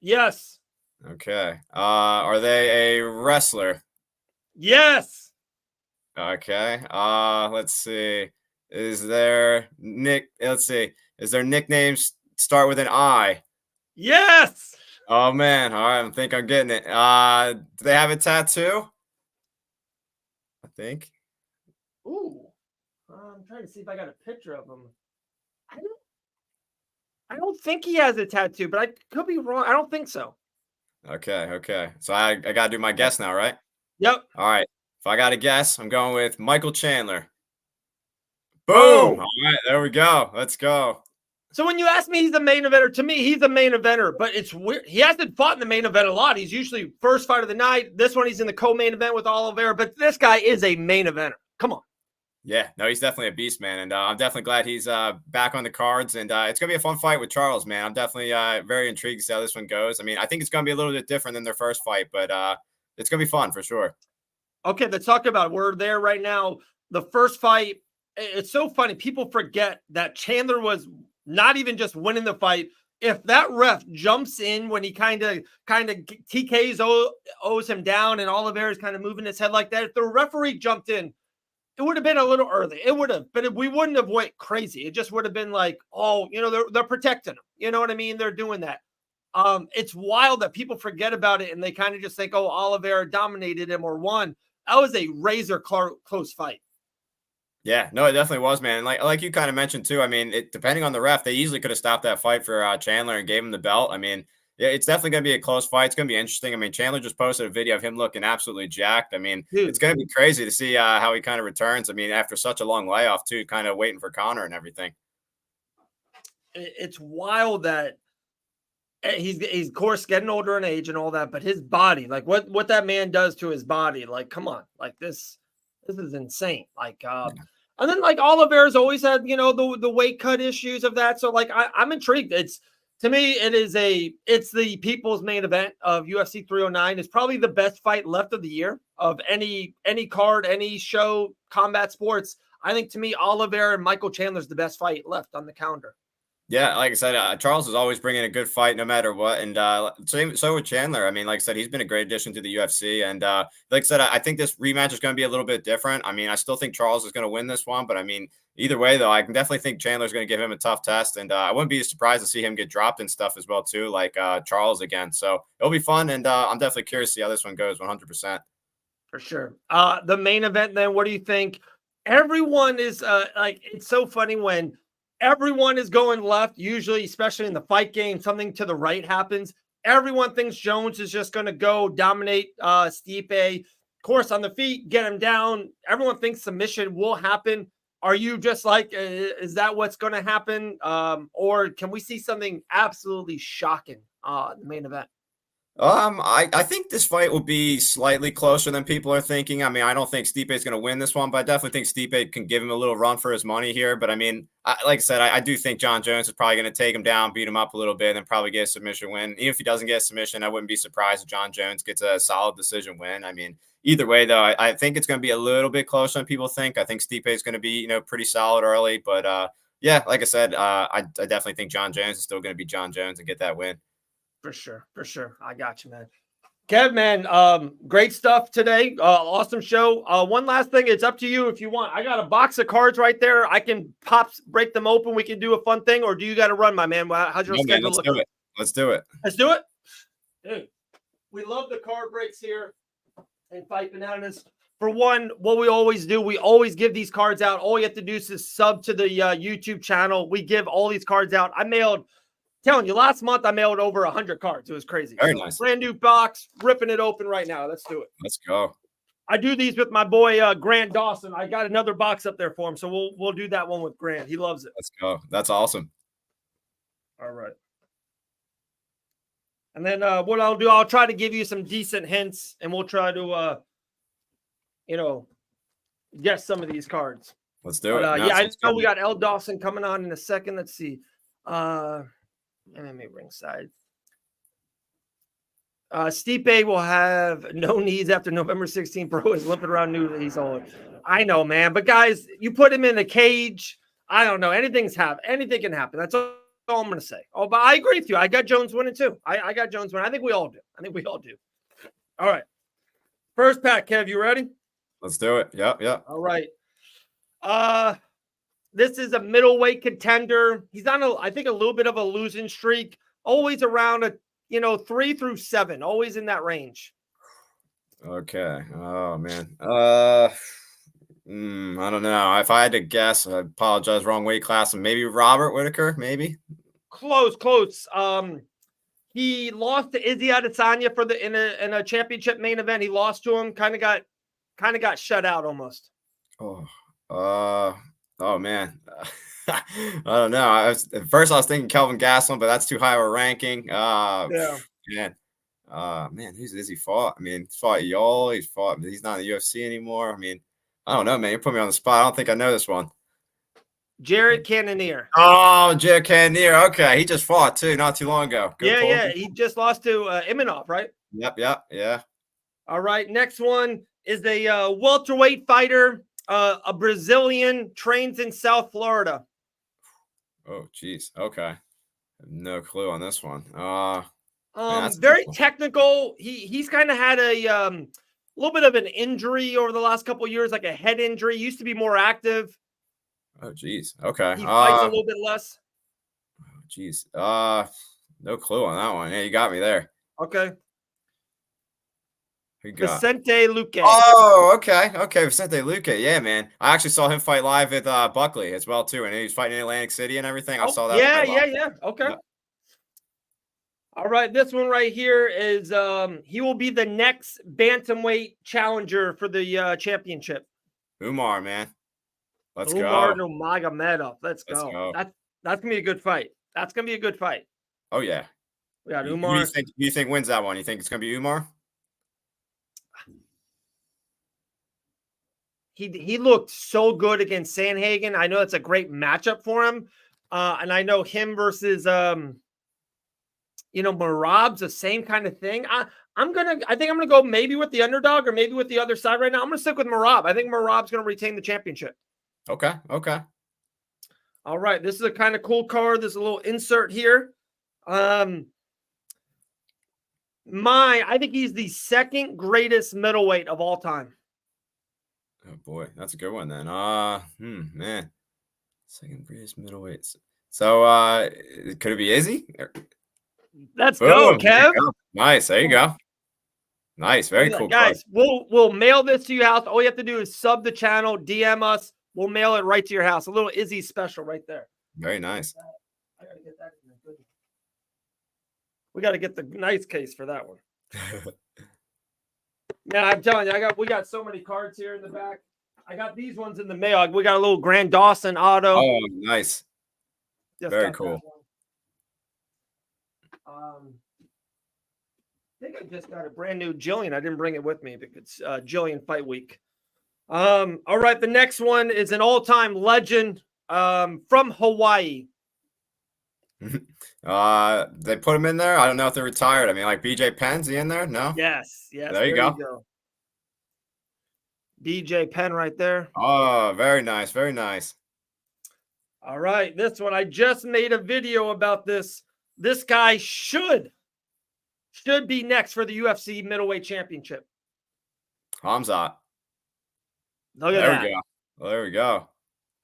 Yes. Okay. Are they a wrestler? Yes. Okay. Let's see. Is their let's see. Is their nicknames start with an I? Yes. Oh man. All right, I think I'm getting it. Do they have a tattoo? I think. Ooh. I'm trying to see if I got a picture of him. I don't think he has a tattoo, but I could be wrong. I don't think so. Okay, okay. So I gotta do my guess now, right? Yep. All right. If I got to guess, I'm going with Michael Chandler. Boom! Boom. All right, there we go. Let's go. So when you ask me, he's the main eventer. To me, he's the main eventer, but it's weird. He hasn't fought in the main event a lot. He's usually first fight of the night. This one, he's in the co-main event with Oliveira, but this guy is a main eventer. Come on. Yeah, no, he's definitely a beast, man, and I'm definitely glad he's back on the cards. And it's gonna be a fun fight with Charles, man. I'm definitely very intrigued to see how this one goes. I mean, I think it's gonna be a little bit different than their first fight, but it's gonna be fun for sure. Okay, let's talk about it. We're there right now. The first fight, it's so funny. People forget that Chandler was not even just winning the fight. If that ref jumps in when he kind of TKs owes him down and Oliveira's kind of moving his head like that, if the referee jumped in, it would have been a little early. It would have, but we wouldn't have went crazy. It just would have been like, oh, they're protecting him. You know what I mean? They're doing that. It's wild that people forget about it and they kind of just think, oh, Oliveira dominated him or won. That was a razor close fight. Yeah, no, it definitely was, man. Like you kind of mentioned too. I mean, depending on the ref, they easily could have stopped that fight for Chandler and gave him the belt. I mean, yeah, it's definitely going to be a close fight. It's going to be interesting. I mean, Chandler just posted a video of him looking absolutely jacked. I mean, Dude, it's going to be crazy to see how he kind of returns. I mean, after such a long layoff too, kind of waiting for Conor and everything. it's wild that he's of course getting older in age and all that, but his body, like what that man does to his body, like come on, like this is insane. Like and then like Oliveira's always had, the weight cut issues of that. So like I'm intrigued. It's to me, it's the people's main event of UFC 309. It's probably the best fight left of the year of any card, any show, combat sports. I think to me, Oliveira and Michael Chandler's the best fight left on the calendar. Yeah, like I said, Charles is always bringing a good fight no matter what. And so with Chandler. I mean, like I said, he's been a great addition to the UFC. And like I said, I think this rematch is going to be a little bit different. I mean, I still think Charles is going to win this one. But I mean, either way, though, I can definitely think Chandler's going to give him a tough test. And I wouldn't be surprised to see him get dropped and stuff as well, too, like Charles again. So it'll be fun. And I'm definitely curious to see how this one goes 100%. For sure. The main event, then, what do you think? Everyone is like, it's so funny when everyone is going left, usually, especially in the fight game, something to the right happens. Everyone thinks Jones is just going to go dominate Stipe. Of course, on the feet, get him down. Everyone thinks submission will happen. Are you just like, is that what's going to happen? Or can we see something absolutely shocking in the main event? I think this fight will be slightly closer than people are thinking. I mean, I don't think Stipe is going to win this one, but I definitely think Stipe can give him a little run for his money here. But I mean, like I said, I do think John Jones is probably going to take him down, beat him up a little bit, and then probably get a submission win. Even if he doesn't get a submission, I wouldn't be surprised if John Jones gets a solid decision win. I mean, either way, though, I think it's going to be a little bit closer than people think. I think Stipe is going to be, pretty solid early. But yeah, like I said, I definitely think John Jones is still going to be John Jones and get that win. For sure. I got you, man. Kev, man, great stuff today. Awesome show. One last thing, it's up to you if you want. I got a box of cards right there. I can break them open. We can do a fun thing, or do you got to run, my man? How's your schedule let's looking? do it. Let's do it. Let's do it. Dude, we love the card breaks here and Fight Bananas. For one, what we always do, we always give these cards out. All you have to do is sub to the YouTube channel. We give all these cards out. I mailed telling you, last month I mailed over 100 cards. It was crazy. Very nice. Brand new box, ripping it open right now. Let's do it. Let's go. I do these with my boy Grant Dawson. I got another box up there for him, so we'll do that one with Grant. He loves it. Let's go. That's awesome. All right. And then what I'll do, I'll try to give you some decent hints, and we'll try to, guess some of these cards. Let's do it. Yeah, I know we got L. Dawson coming on in a second. Let's see. Let me ringside. Stipe will have no knees after November 16th. Bro is limping around new. He's old. I know, man. But guys, you put him in a cage. I don't know. Anything can happen. That's all I'm going to say. Oh, but I agree with you. I got Jones winning too. I got Jones winning. I think we all do. All right. First pack, Kev, you ready? Let's do it. Yep. All right. This is a middleweight contender. He's on I think a little bit of a losing streak. Always around 3 through 7, always in that range. Okay. Oh man. I don't know. If I had to guess, I apologize. Wrong weight class. Maybe Robert Whitaker. Maybe. Close. He lost to Izzy Adesanya in a championship main event. He lost to him. Kind of got shut out almost. Oh man. I don't know. At first I was thinking Kelvin Gastelum, but that's too high of a ranking. Yeah. Man, who's Izzy fought? I mean, fought Yol. He's not in the UFC anymore. I mean, I don't know, man. You put me on the spot. I don't think I know this one. Jared Cannonier. Oh, Jared Cannonier. Okay, he just fought too, not too long ago. Good yeah. He just lost to Imanov, right? Yep. Yeah. All right. Next one is a welterweight fighter, a Brazilian, trains in South Florida. Oh, geez. Okay. No clue on this one. Very technical. He's kind of had a little bit of an injury over the last couple of years, like a head injury. He used to be more active. Oh, geez. Okay. He fights a little bit less. Oh, geez. No clue on that one. Yeah, you got me there. Okay. Who got? Vicente Luque. Oh, okay. Vicente Luque. Yeah, man. I actually saw him fight live with Buckley as well too, and he was fighting in Atlantic City and everything. I saw that. Yeah. Okay. Yeah. All right, this one right here is he will be the next bantamweight challenger for the championship. Umar, man. Let's Umar go. Nurmagomedov. Let's go. That's gonna be a good fight. Oh yeah. We got Umar. Who do you think wins that one? You think it's gonna be Umar? He looked so good against Sandhagen. I know it's a great matchup for him. And I know him versus Marab's the same kind of thing. I think I'm gonna go maybe with the underdog or maybe with the other side right now. I'm gonna stick with Marab. I think Marab's gonna retain the championship. Okay. All right. This is a kind of cool card. There's a little insert here. I think he's the second greatest middleweight of all time. Oh boy, that's a good one then. Man. Second greatest middleweights. So could it be Izzy? Let's go, Kev. Nice. There you go. Nice. Very cool. Guys, we'll mail this to your house. All you have to do is sub the channel, DM us. We'll mail it right to your house. A little Izzy special right there. Very nice. I gotta get that in there. We got to get the nice case for that one. Man, I'm telling you, we got so many cards here in the back. I got these ones in the mail. We got a little Grant Dawson auto. Oh, nice. Very cool. I think I just got a brand new Jillian. I didn't bring it with me because Jillian Fight Week. All right, the next one is an all-time legend from Hawaii. They put him in there. I don't know if they're retired. I mean, like BJ Penn's he in there? No. Yes. There you go. BJ Penn right there. Oh, very nice. All right, this one I just made a video about this. This guy should be next for the UFC middleweight championship. Hamzat. Look at that. There we go.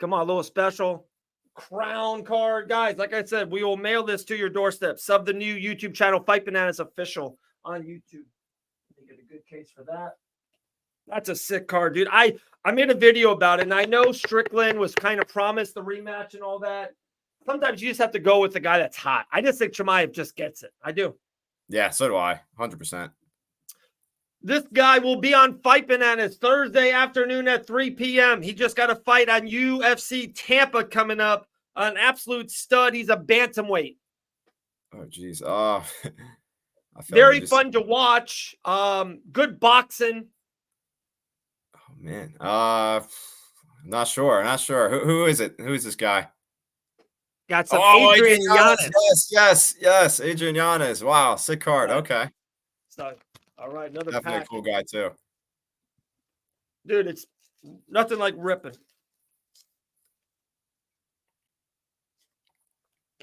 Come on, a little special crown card. Guys, like I said, we will mail this to your doorstep. Sub the new YouTube channel, Fight Bananas Official on YouTube. Get a good case for that. That's a sick card, dude. I made a video about it, and I know Strickland was kind of promised the rematch and all that. sometimes you just have to go with the guy that's hot. I just think Chimaev just gets it. I do. Yeah, so do I. 100%. This guy will be on Fight Bananas Thursday afternoon at 3 p.m. He just got a fight on UFC Tampa coming up. An absolute stud. He's a bantamweight. Oh, geez. Oh, very fun to watch. Good boxing. Oh, man. I'm not sure. Who is it? Who is this guy? Got some Adrian Yanez. Yes. Adrian Yanez. Wow, sick card. Okay. So, all right, another definitely pack. A cool guy too. Dude, it's nothing like ripping.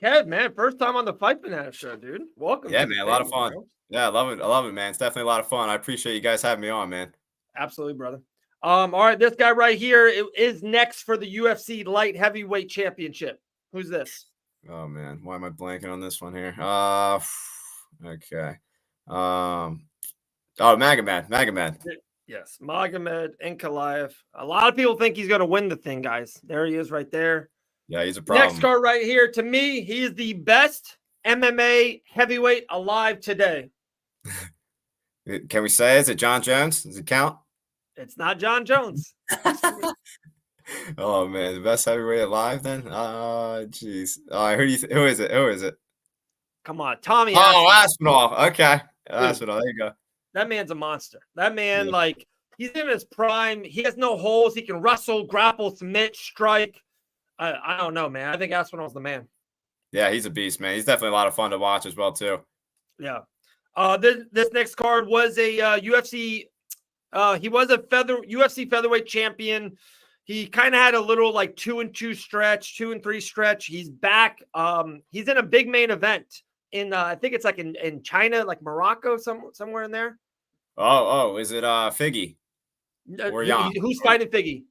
Kev, man, first time on the Fight Banana show, dude. Welcome. Yeah, man, a lot of fun. Bro. Yeah, I love it, man. It's definitely a lot of fun. I appreciate you guys having me on, man. Absolutely, brother. All right, this guy right here is next for the UFC light heavyweight championship. Who's this? Oh man, why am I blanking on this one here? Okay. Magomed. Yes, Magomed Ankalaev. A lot of people think he's going to win the thing, guys. There he is right there. Yeah, he's a problem. Next card right here, to me, he is the best MMA heavyweight alive today. Can we say, is it John Jones? Does it count? It's not John Jones. Oh, man, the best heavyweight alive then? Jeez. Who is it? Come on, Tommy. Aspinall. Okay. Aspinall, there you go. That man's a monster. That man, he's in his prime. He has no holes. He can wrestle, grapple, submit, strike. I don't know, man. I think Aspinall's the man. Yeah, he's a beast, man. He's definitely a lot of fun to watch as well, too. Yeah. This next card was a UFC. He was a UFC featherweight champion. He kind of had a little 2-2 stretch, 2-3 stretch. He's back. He's in a big main event in I think it's in China, Morocco, somewhere in there. Oh, is it Figgy or Jan? Who's fighting Figgy?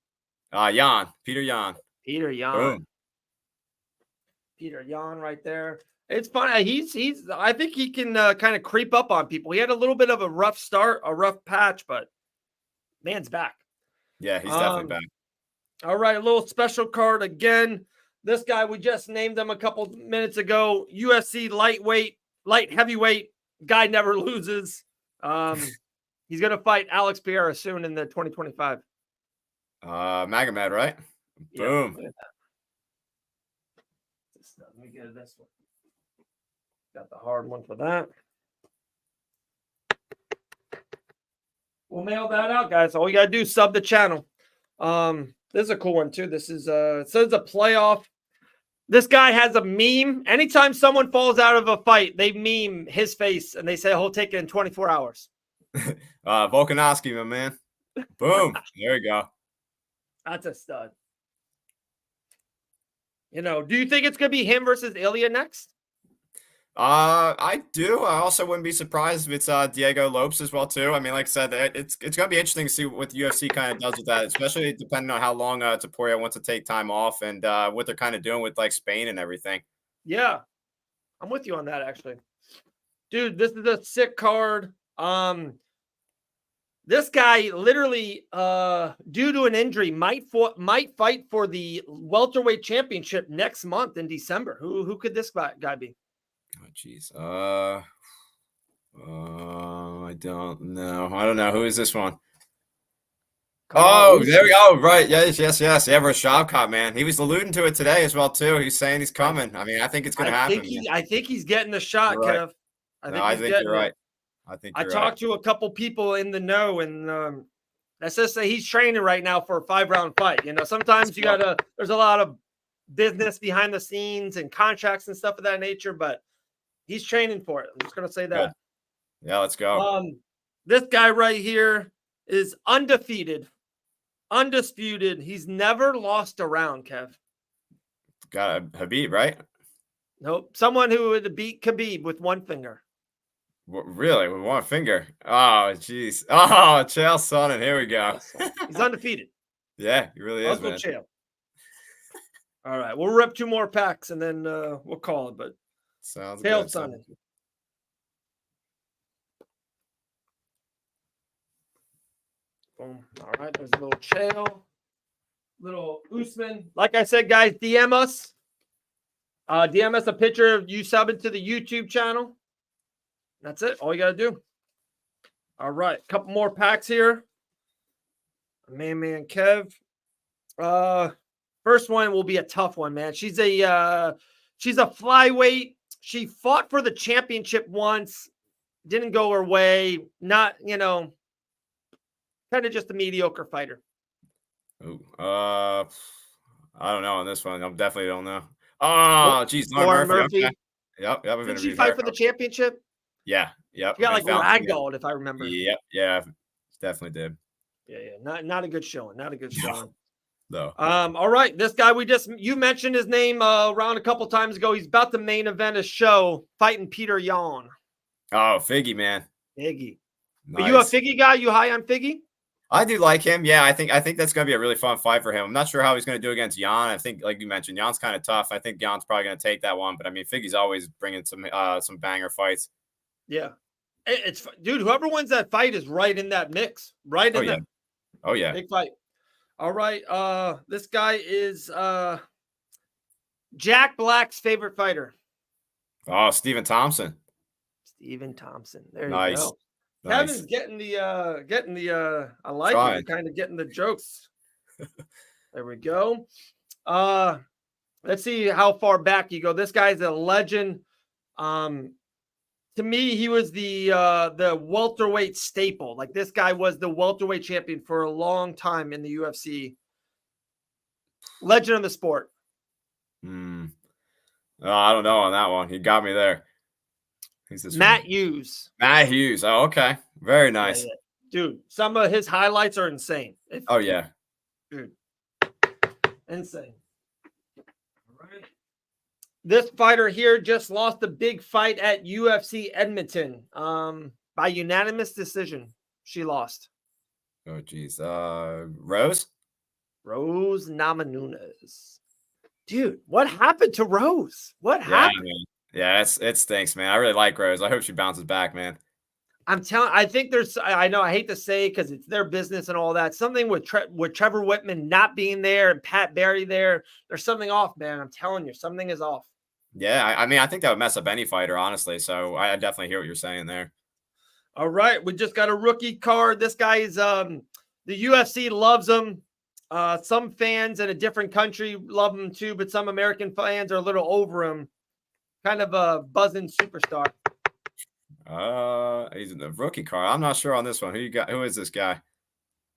Jan. Peter Jan. Peter Jan. Boom. Peter Jan right there. It's fun. He's. I think he can kind of creep up on people. He had a little bit of a rough start, a rough patch, but man's back. Yeah, he's definitely back. All right, a little special card again. This guy, we just named him a couple minutes ago. UFC light heavyweight. Guy never loses. He's going to fight Alex Pereira soon in the 2025. Magomed, right? Yeah, boom. Let me get this one. Got the hard one for that. We'll mail that out, guys. All you got to do is sub the channel. This is a cool one, too. This is it says a playoff. This guy has a meme. Anytime someone falls out of a fight, they meme his face, and they say he'll take it in 24 hours. Volkanovski, my man. Boom. There you go. That's a stud. Do you think it's going to be him versus Ilya next? I do. I also wouldn't be surprised if it's Diego Lopes as well too. I mean, like I said, it's going to be interesting to see what the UFC kind of does with that, especially depending on how long Topuria wants to take time off and what they're kind of doing with Spain and everything. Yeah, I'm with you on that actually, dude. This is a sick card. This guy literally, due to an injury, might fight for the welterweight championship next month in December. Who could this guy be? Oh, jeez. I don't know. I don't know. Who is this one? There we go. Right. Yes. Yeah, Rashad, man. He was alluding to it today as well, too. He's saying he's coming. I mean, I think it's going to happen. I think he's getting the shot, right. Kev. I think you're right. I talked to a couple people in the know, and let's just say he's training right now for a 5-round fight. Sometimes there's a lot of business behind the scenes and contracts and stuff of that nature, but he's training for it. I'm just going to say that. Yeah, let's go. This guy right here is undefeated, undisputed. He's never lost a round, Kev. Got a Khabib, right? Nope. Someone who would beat Khabib with one finger. Really? With one finger? Oh, jeez. Oh, Chael Sonnen. Here we go. He's undefeated. Yeah, he really is, man. Chael. All right. We'll rip 2 more packs, and then we'll call it. But sounds Chael good. Sonnen. Boom. All right. There's a little Chael. Little Usman. Like I said, guys, DM us. DM us a picture of you subbing to the YouTube channel. That's it. All you got to do. All right. A couple more packs here. Man, Kev. First one will be a tough one, man. She's a flyweight. She fought for the championship once. Didn't go her way. Not, kind of just a mediocre fighter. Ooh, I don't know on this one. I definitely don't know. Oh, geez, Lauren Murphy. Okay. Yep. Did she fight for the championship? Yeah. Yep. She got like ragdolled, if I remember. Yep. Yeah. Definitely did. Yeah. Not a good showing. Not a good showing. No. All right. This guy you mentioned his name around a couple times ago. He's about to main event a show fighting Peter Yan. Oh, Figgy, man. Figgy. Nice. Are you a Figgy guy? You high on Figgy? I do like him. Yeah, I think that's going to be a really fun fight for him. I'm not sure how he's going to do against Yan. I think, like you mentioned, Jan's kind of tough. I think Jan's probably going to take that one. But I mean, Figgy's always bringing some banger fights. Yeah, it's dude. Whoever wins that fight is right in that mix. Right in that. Oh yeah. Big fight. All right. This guy is Jack Black's favorite fighter. Oh, Stephen Thompson. Stephen Thompson. There nice. You go. Nice. Kevin's getting the I like it, kind of getting the jokes. There we go. Let's see how far back you go. This guy's a legend. To me, he was the welterweight staple. Like, this guy was the welterweight champion for a long time in the UFC. Legend of the sport. Oh, I don't know on that one. He got me there. Matt Hughes. Matt Hughes. Oh, okay. Very nice. Yeah. Dude, some of his highlights are insane. Oh, yeah. Dude. Insane. All right. This fighter here just lost a big fight at UFC Edmonton by unanimous decision. She lost. Oh, geez. Rose Namajunas. Dude, what happened to Rose? What happened? Man. Yeah, it stinks, man. I really like Rose. I hope she bounces back, man. I think I know, I hate to say because it's their business and all that. Something with Trevor Whitman not being there and Pat Barry there. There's something off, man. I'm telling you, something is off. Yeah, I mean, I think that would mess up any fighter, honestly. So I definitely hear what you're saying there. All right, we just got a rookie card. This guy is the UFC loves him. Some fans in a different country love him too, but some American fans are a little over him. Kind of a buzzing superstar. He's in the rookie card. I'm not sure on this one. Who you got? Who is this guy?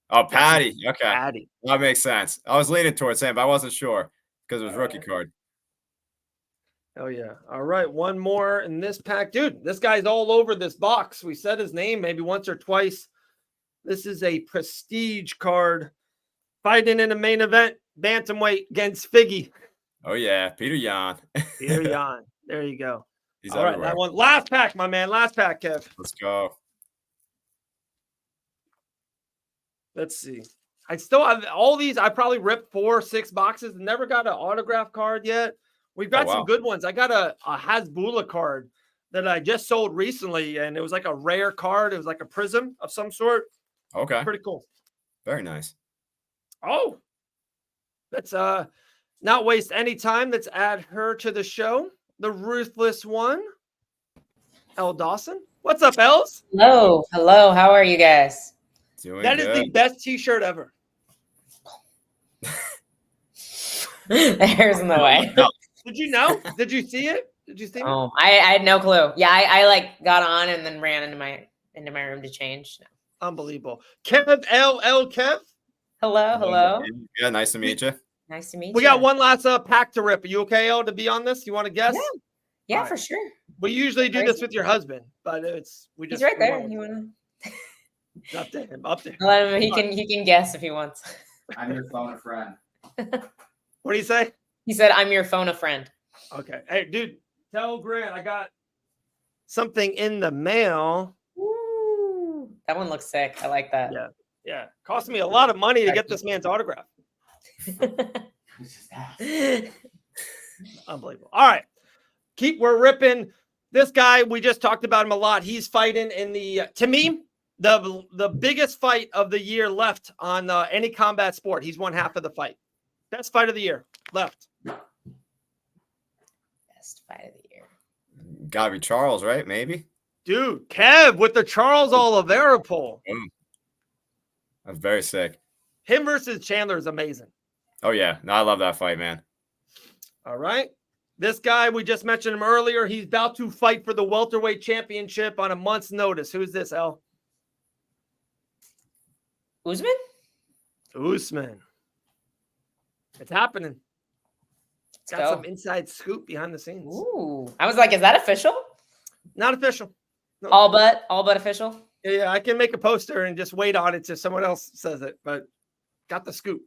Oh, Patty. Okay. Patty. That makes sense. I was leaning towards him, but I wasn't sure because it was rookie card. Oh, yeah. All right. One more in this pack. Dude, this guy's all over this box. We said his name maybe once or twice. This is a prestige card. Fighting in a main event, bantamweight against Figgy. Oh, yeah. Peter Yan. Peter Yan. There you go. He's all right. That one. Last pack, my man. Last pack, Kev. Let's go. Let's see. I still have all these. I probably ripped 4 or 6 boxes. Never got an autograph card yet. We've got some good ones. I got a Hasbulla card that I just sold recently, and it was like a rare card. It was like a prism of some sort. Okay. Pretty cool. Very nice. Oh, let's not waste any time. Let's add her to the show. The ruthless one, Elle Dawson. What's up, Els? Hello. How are you guys? Doing that good. Is the best T-shirt ever. The hair's in the way. Did you know? Did you see it? Did you see it? Oh, I had no clue. Yeah, I like got on and then ran into my room to change. No. Unbelievable. Kev, Kev. Hello. Yeah, nice to meet you. Nice to meet you. We got one last pack to rip. Are you okay, El, to be on this? You want to guess? Yeah, right. For sure. We usually do this with your husband, but he's right there. You want to? Up to him. Up to him. Let him. He can guess if he wants. I'm your phone a friend. What do you say? He said, "I'm your phone a friend." Okay. Hey, dude, tell Grant I got something in the mail. Ooh, that one looks sick. I like that. Yeah. Cost me a lot of money to get this man's autograph. Unbelievable. All right. We're ripping. This guy, we just talked about him a lot. He's fighting in to me, the biggest fight of the year left on any combat sport. He's won half of the fight. Best fight of the year left. Best fight of the year. Gotta be Charles, right? Maybe. Dude, Kev with the Charles Oliveira pull. That's very sick. Him versus Chandler is amazing. Oh, yeah. No, I love that fight, man. All right. This guy, we just mentioned him earlier. He's about to fight for the welterweight championship on a month's notice. Who's this, El? Usman? Usman. It's happening. Got go. some inside scoop behind the scenes. Ooh. I was like, is that official? Not official. No. All but official? Yeah, I can make a poster and just wait on it till someone else says it, but got the scoop.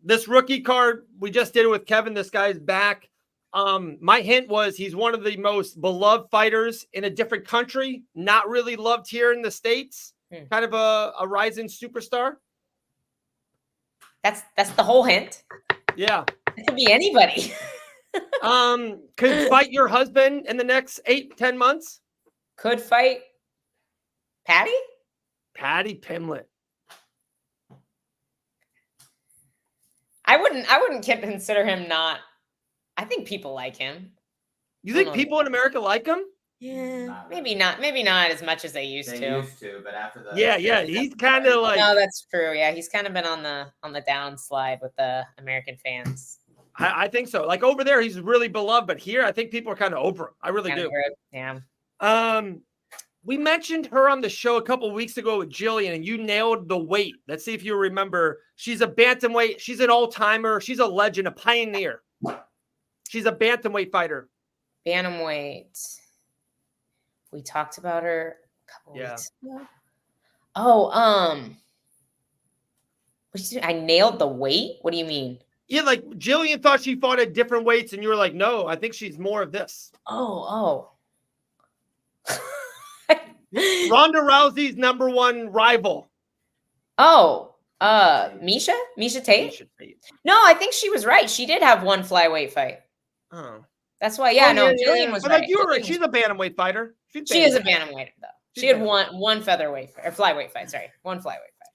This rookie card, we just did it with Kevin. This guy's back. My hint was he's one of the most beloved fighters in a different country, not really loved here in the States. Kind of a rising superstar. That's the whole hint. Yeah. It could be anybody. Could fight your husband in the next 8-10 months. Could fight Patty Pimlet. I wouldn't consider him not. I think people like him. You think people in America like him? Yeah, maybe not as much as they used to. But after the Yeah, he's kind of like. No, that's true. Yeah, he's kind of been on the downslide with the American fans. I think so. Like over there, he's really beloved, but here, I think people are kind of over him. I really do. Yeah. We mentioned her on the show a couple of weeks ago with Jillian, and you nailed the weight. Let's see if you remember. She's a bantamweight. She's an all-timer. She's a legend, a pioneer. She's a bantamweight fighter. Bantamweight. We talked about her a couple weeks ago. Oh, I nailed the weight? What do you mean? Yeah, like Jillian thought she fought at different weights, and you were like, no, I think she's more of this. Oh. Ronda Rousey's #1 rival. Oh, Misha Tate? No, I think she was right. She did have one flyweight fight. Oh. That's why, Jillian was but right. Like you were right. She's a bantamweight fighter. She is a bantamweight, though. She had one featherweight or flyweight fight. Sorry, one flyweight fight.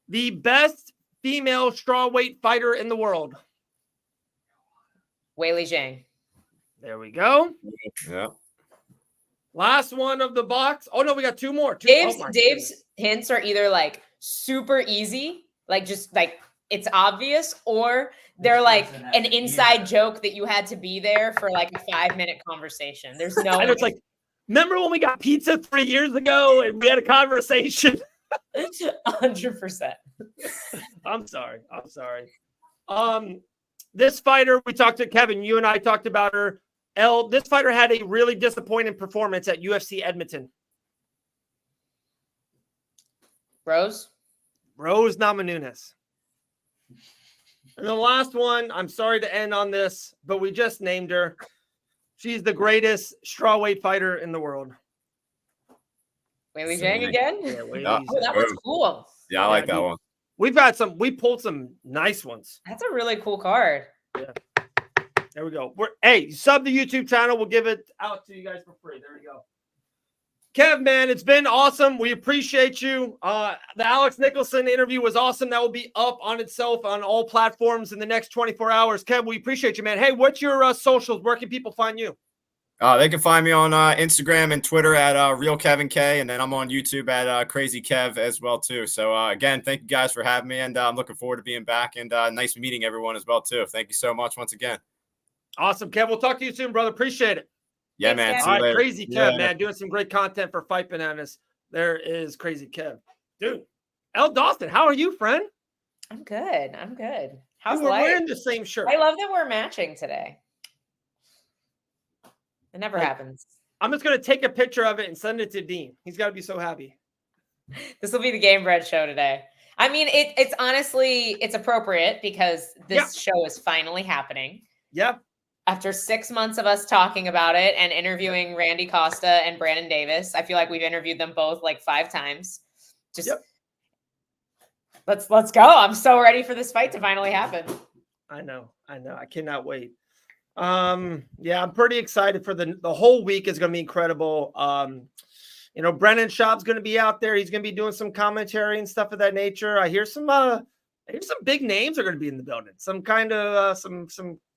The best female strawweight fighter in the world. Weili Zhang. There we go. Yeah. Last one of the box. Oh no, we got two more. Dave's hints are either like super easy, like just like it's obvious, or they're like an inside joke that you had to be there for like a 5-minute conversation. There's no. And it's like, remember when we got pizza 3 years ago and we had a conversation? 100%. I'm sorry. This fighter, we talked to Kevin. You and I talked about her. This fighter had a really disappointing performance at UFC Edmonton. Rose Namajunas. And the last one, I'm sorry to end on this, but we just named her. She's the greatest strawweight fighter in the world. Weili Zhang again? Yeah, oh, that was cool. Yeah, I like that one. We pulled some nice ones. That's a really cool card. Yeah. There we go. Sub the YouTube channel. We'll give it out to you guys for free. There we go. Kev, man, it's been awesome. We appreciate you. The Alex Nicholson interview was awesome. That will be up on itself on all platforms in the next 24 hours. Kev, we appreciate you, man. Hey, what's your socials? Where can people find you? They can find me on Instagram and Twitter at Real Kevin K, and then I'm on YouTube at Krazy Kev as well too. So again, thank you guys for having me, and I'm looking forward to being back, and nice meeting everyone as well too. Thank you so much once again. Awesome, Kev. We'll talk to you soon, brother. Appreciate it. Yeah, Thanks, man. Kev. See you later. Crazy Kev, man, doing some great content for Fight Bananas. There is Crazy Kev, dude. L. Dawson, how are you, friend? I'm good. How's We're life? wearing the same shirt. I love that we're matching today. It never happens. I'm just gonna take a picture of it and send it to Dean. He's got to be so happy. This will be the Game Bread show today. I mean, it's honestly, it's appropriate because this show is finally happening. Yeah. After 6 months of us talking about it and interviewing Randy Costa and Brandon Davis, I feel like we've interviewed them both like 5 times. Let's go. I'm so ready for this fight to finally happen. I know. I cannot wait. Yeah, I'm pretty excited for the whole week is going to be incredible. Brennan Schaub's going to be out there. He's going to be doing some commentary and stuff of that nature. I hear some big names are going to be in the building. Some kind of some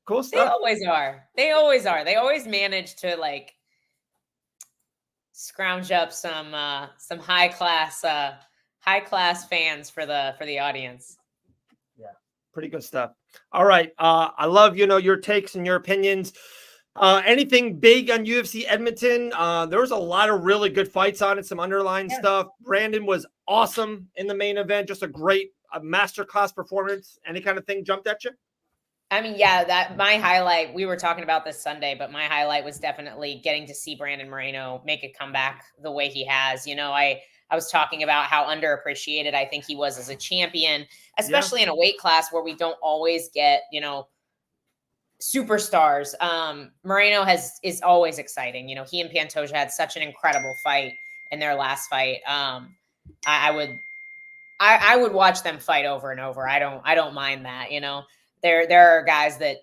Cool They stuff. always are. They always are. They always manage to like scrounge up some high class fans for the audience. Yeah, pretty good stuff. All right. I love, your takes and your opinions. Anything big on UFC Edmonton? There was a lot of really good fights on it, some underlying stuff. Brandon was awesome in the main event, just a great masterclass performance. Any kind of thing jumped at you? I mean, yeah, that my highlight, we were talking about this Sunday, but my highlight was definitely getting to see Brandon Moreno make a comeback the way he has. I was talking about how underappreciated I think he was as a champion, especially in a weight class where we don't always get, superstars. Moreno is always exciting. He and Pantoja had such an incredible fight in their last fight. I would watch them fight over and over. I don't mind that. There are guys that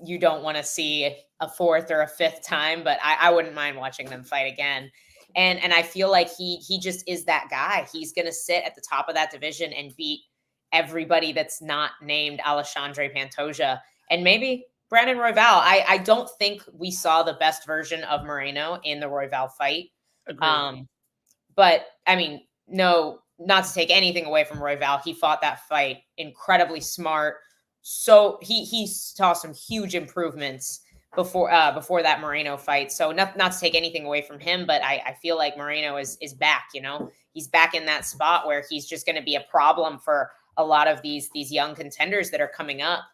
you don't want to see a fourth or a fifth time, but I wouldn't mind watching them fight again. And I feel like he just is that guy. He's going to sit at the top of that division and beat everybody that's not named Alexandre Pantoja and maybe Brandon Royval. I don't think we saw the best version of Moreno in the Royval fight. But I mean, no, not to take anything away from Royval. He fought that fight incredibly smart. So he saw some huge improvements before that Moreno fight. So not to take anything away from him, but I feel like Moreno is back. He's back in that spot where he's just going to be a problem for a lot of these young contenders that are coming up.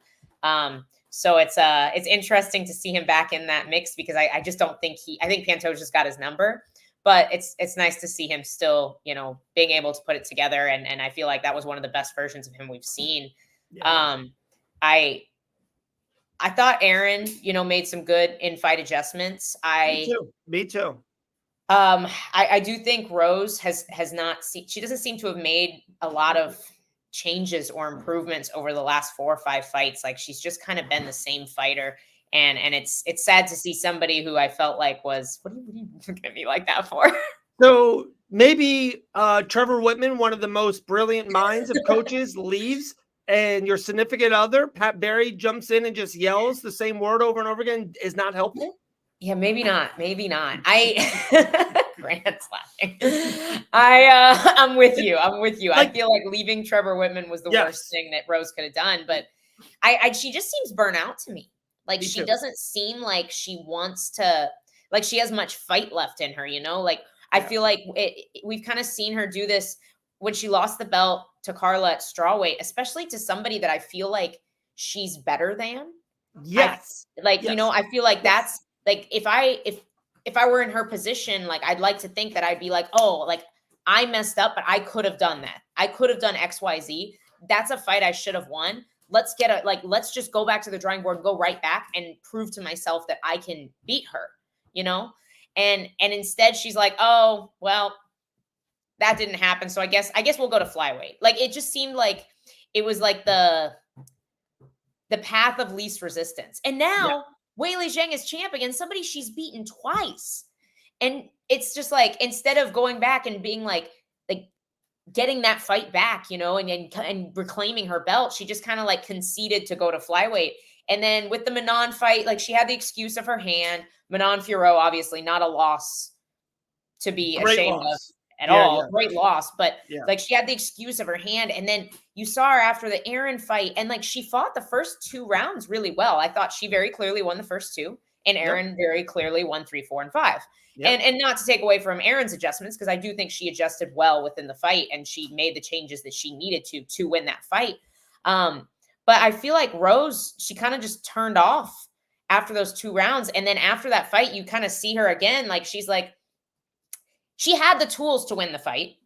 So it's interesting to see him back in that mix because I just don't think I think Pantoja's got his number, but it's nice to see him still, being able to put it together. And I feel like that was one of the best versions of him we've seen. Yeah. I thought Aaron, made some good in-fight adjustments. Me too. I do think Rose has not seen, she doesn't seem to have made a lot of changes or improvements over the last 4 or 5 fights. Like she's just kind of been the same fighter. And it's sad to see somebody who I felt like was, what are you looking at me like that for? So maybe Trevor Whitman, one of the most brilliant minds of coaches, leaves. And your significant other, Pat Barry, jumps in and just yells the same word over and over again is not helpful? Yeah, maybe not. Maybe not. Grant's laughing. I'm with you. I feel like leaving Trevor Whitman was the worst thing that Rose could have done. But she just seems burnt out to me. Like she doesn't seem like she wants to, like she has much fight left in her, I feel like we've kind of seen her do this when she lost the belt to Carla at strawweight, especially to somebody that I feel like she's better than. Yes. I feel like that's like, if I were in her position, like, I'd like to think that I'd be like, oh, like I messed up, but I could have done that. I could have done XYZ. That's a fight I should have won. Let's just go back to the drawing board and go right back and prove to myself that I can beat her, and instead she's like, oh, well, that didn't happen. So I guess we'll go to flyweight. Like, it just seemed like it was like the path of least resistance. And now Weili Zhang is champ against somebody she's beaten twice. And it's just like, instead of going back and being like getting that fight back, and reclaiming her belt, she just kind of like conceded to go to flyweight. And then with the Manon fight, like she had the excuse of her hand. Manon Fiorot, obviously not a loss to be ashamed of at all. Yeah. Great loss. But like she had the excuse of her hand. And then you saw her after the Aaron fight, and like she fought the first 2 rounds really well. I thought she very clearly won the first 2, and Aaron very clearly won 3, 4, and 5. And not to take away from Aaron's adjustments, because I do think she adjusted well within the fight and she made the changes that she needed to win that fight. But I feel like Rose, she kind of just turned off after those 2 rounds. And then after that fight, you kind of see her again. Like she's like, she had the tools to win the fight.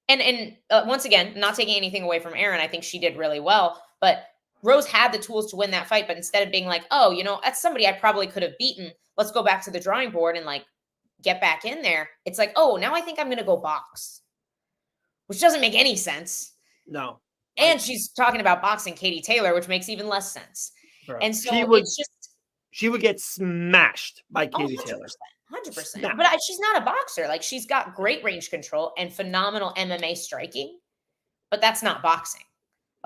And once again, not taking anything away from Aaron, I think she did really well. But Rose had the tools to win that fight. But instead of being like, oh, that's somebody I probably could have beaten, let's go back to the drawing board and like get back in there. It's like, oh, now I think I'm going to go box, which doesn't make any sense. No. And she's talking about boxing Katie Taylor, which makes even less sense. Right. And so she would get smashed by Katie Taylor. 100%. But she's not a boxer. Like, she's got great range control and phenomenal MMA striking, but that's not boxing.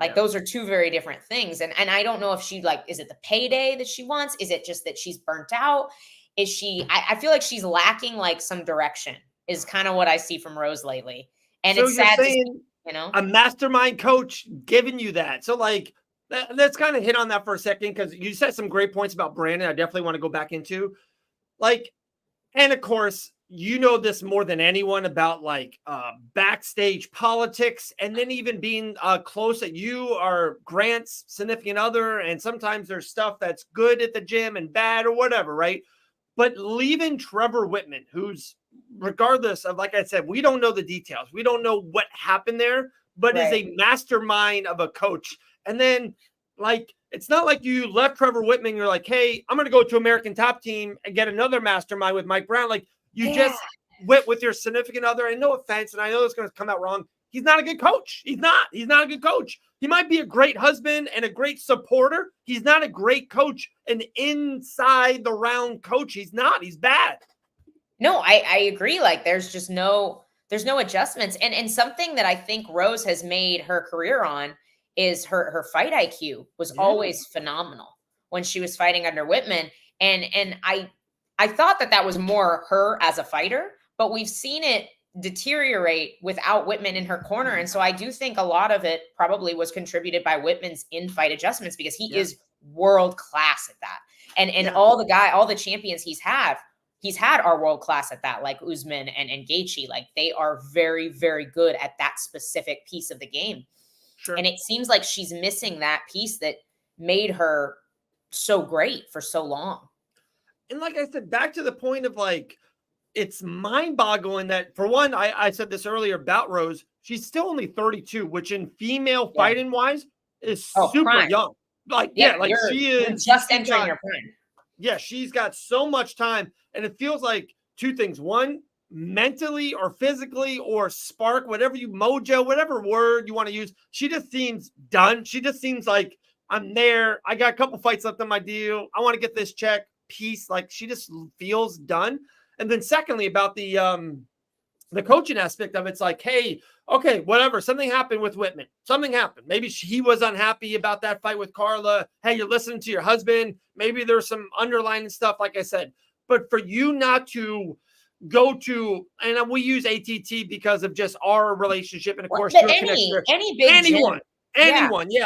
Like those are two very different things. And I don't know if she like, is it the payday that she wants? Is it just that she's burnt out? Is she, I feel like she's lacking like some direction is kind of what I see from Rose lately. And So it's you're sad to saying see, you know, a mastermind coach giving you that. So like, let's kind of hit on that for a second, because you said some great points about Brandon. I definitely want to go back into like, and of course, you know this more than anyone about like backstage politics, and then even being close that you are Grant's significant other, and sometimes there's stuff that's good at the gym and bad or whatever, right? But leaving Trevor Whitman, who's regardless of, like I said, we don't know the details, we don't know what happened there, but is a mastermind of a coach. And then like, it's not like you left Trevor Whitman, you're like, hey, I'm going to go to American Top Team and get another mastermind with Mike Brown. Like, you just went with your significant other. And no offense, and I know it's going to come out wrong, he's not a good coach. He's not a good coach. He might be a great husband and a great supporter. He's not a great coach, an inside the round coach. He's bad. No, I agree. Like there's no adjustments. And something that I think Rose has made her career on is her fight IQ was always phenomenal when she was fighting under Whitman. And I thought that was more her as a fighter, but we've seen it deteriorate without Whitman in her corner. And so I do think a lot of it probably was contributed by Whitman's in-fight adjustments, because he is world class at that. And all the champions he's had are world class at that, like Usman and Gaethje. Like they are very, very good at that specific piece of the game. Sure. And it seems like she's missing that piece that made her so great for so long. And like I said, back to the point of like, it's mind-boggling that, for one, I said this earlier about Rose, she's still only 32, which in female fighting wise is super prime. Young. Like, like she is just entering her prime. Yeah, she's got so much time, and it feels like two things. One, mentally or physically or spark, whatever mojo, whatever word you want to use, she just seems done. She just seems like, I'm there. I got a couple fights left on my deal. I want to get this check. Peace. Like she just feels done. And then secondly, about the coaching aspect of it, it's like, hey, okay, whatever. Something happened with Whitman. Something happened. Maybe he was unhappy about that fight with Carla. Hey, you're listening to your husband. Maybe there's some underlying stuff, like I said. But for you not to go to, and we use ATT because of just our relationship, and of course, anyone,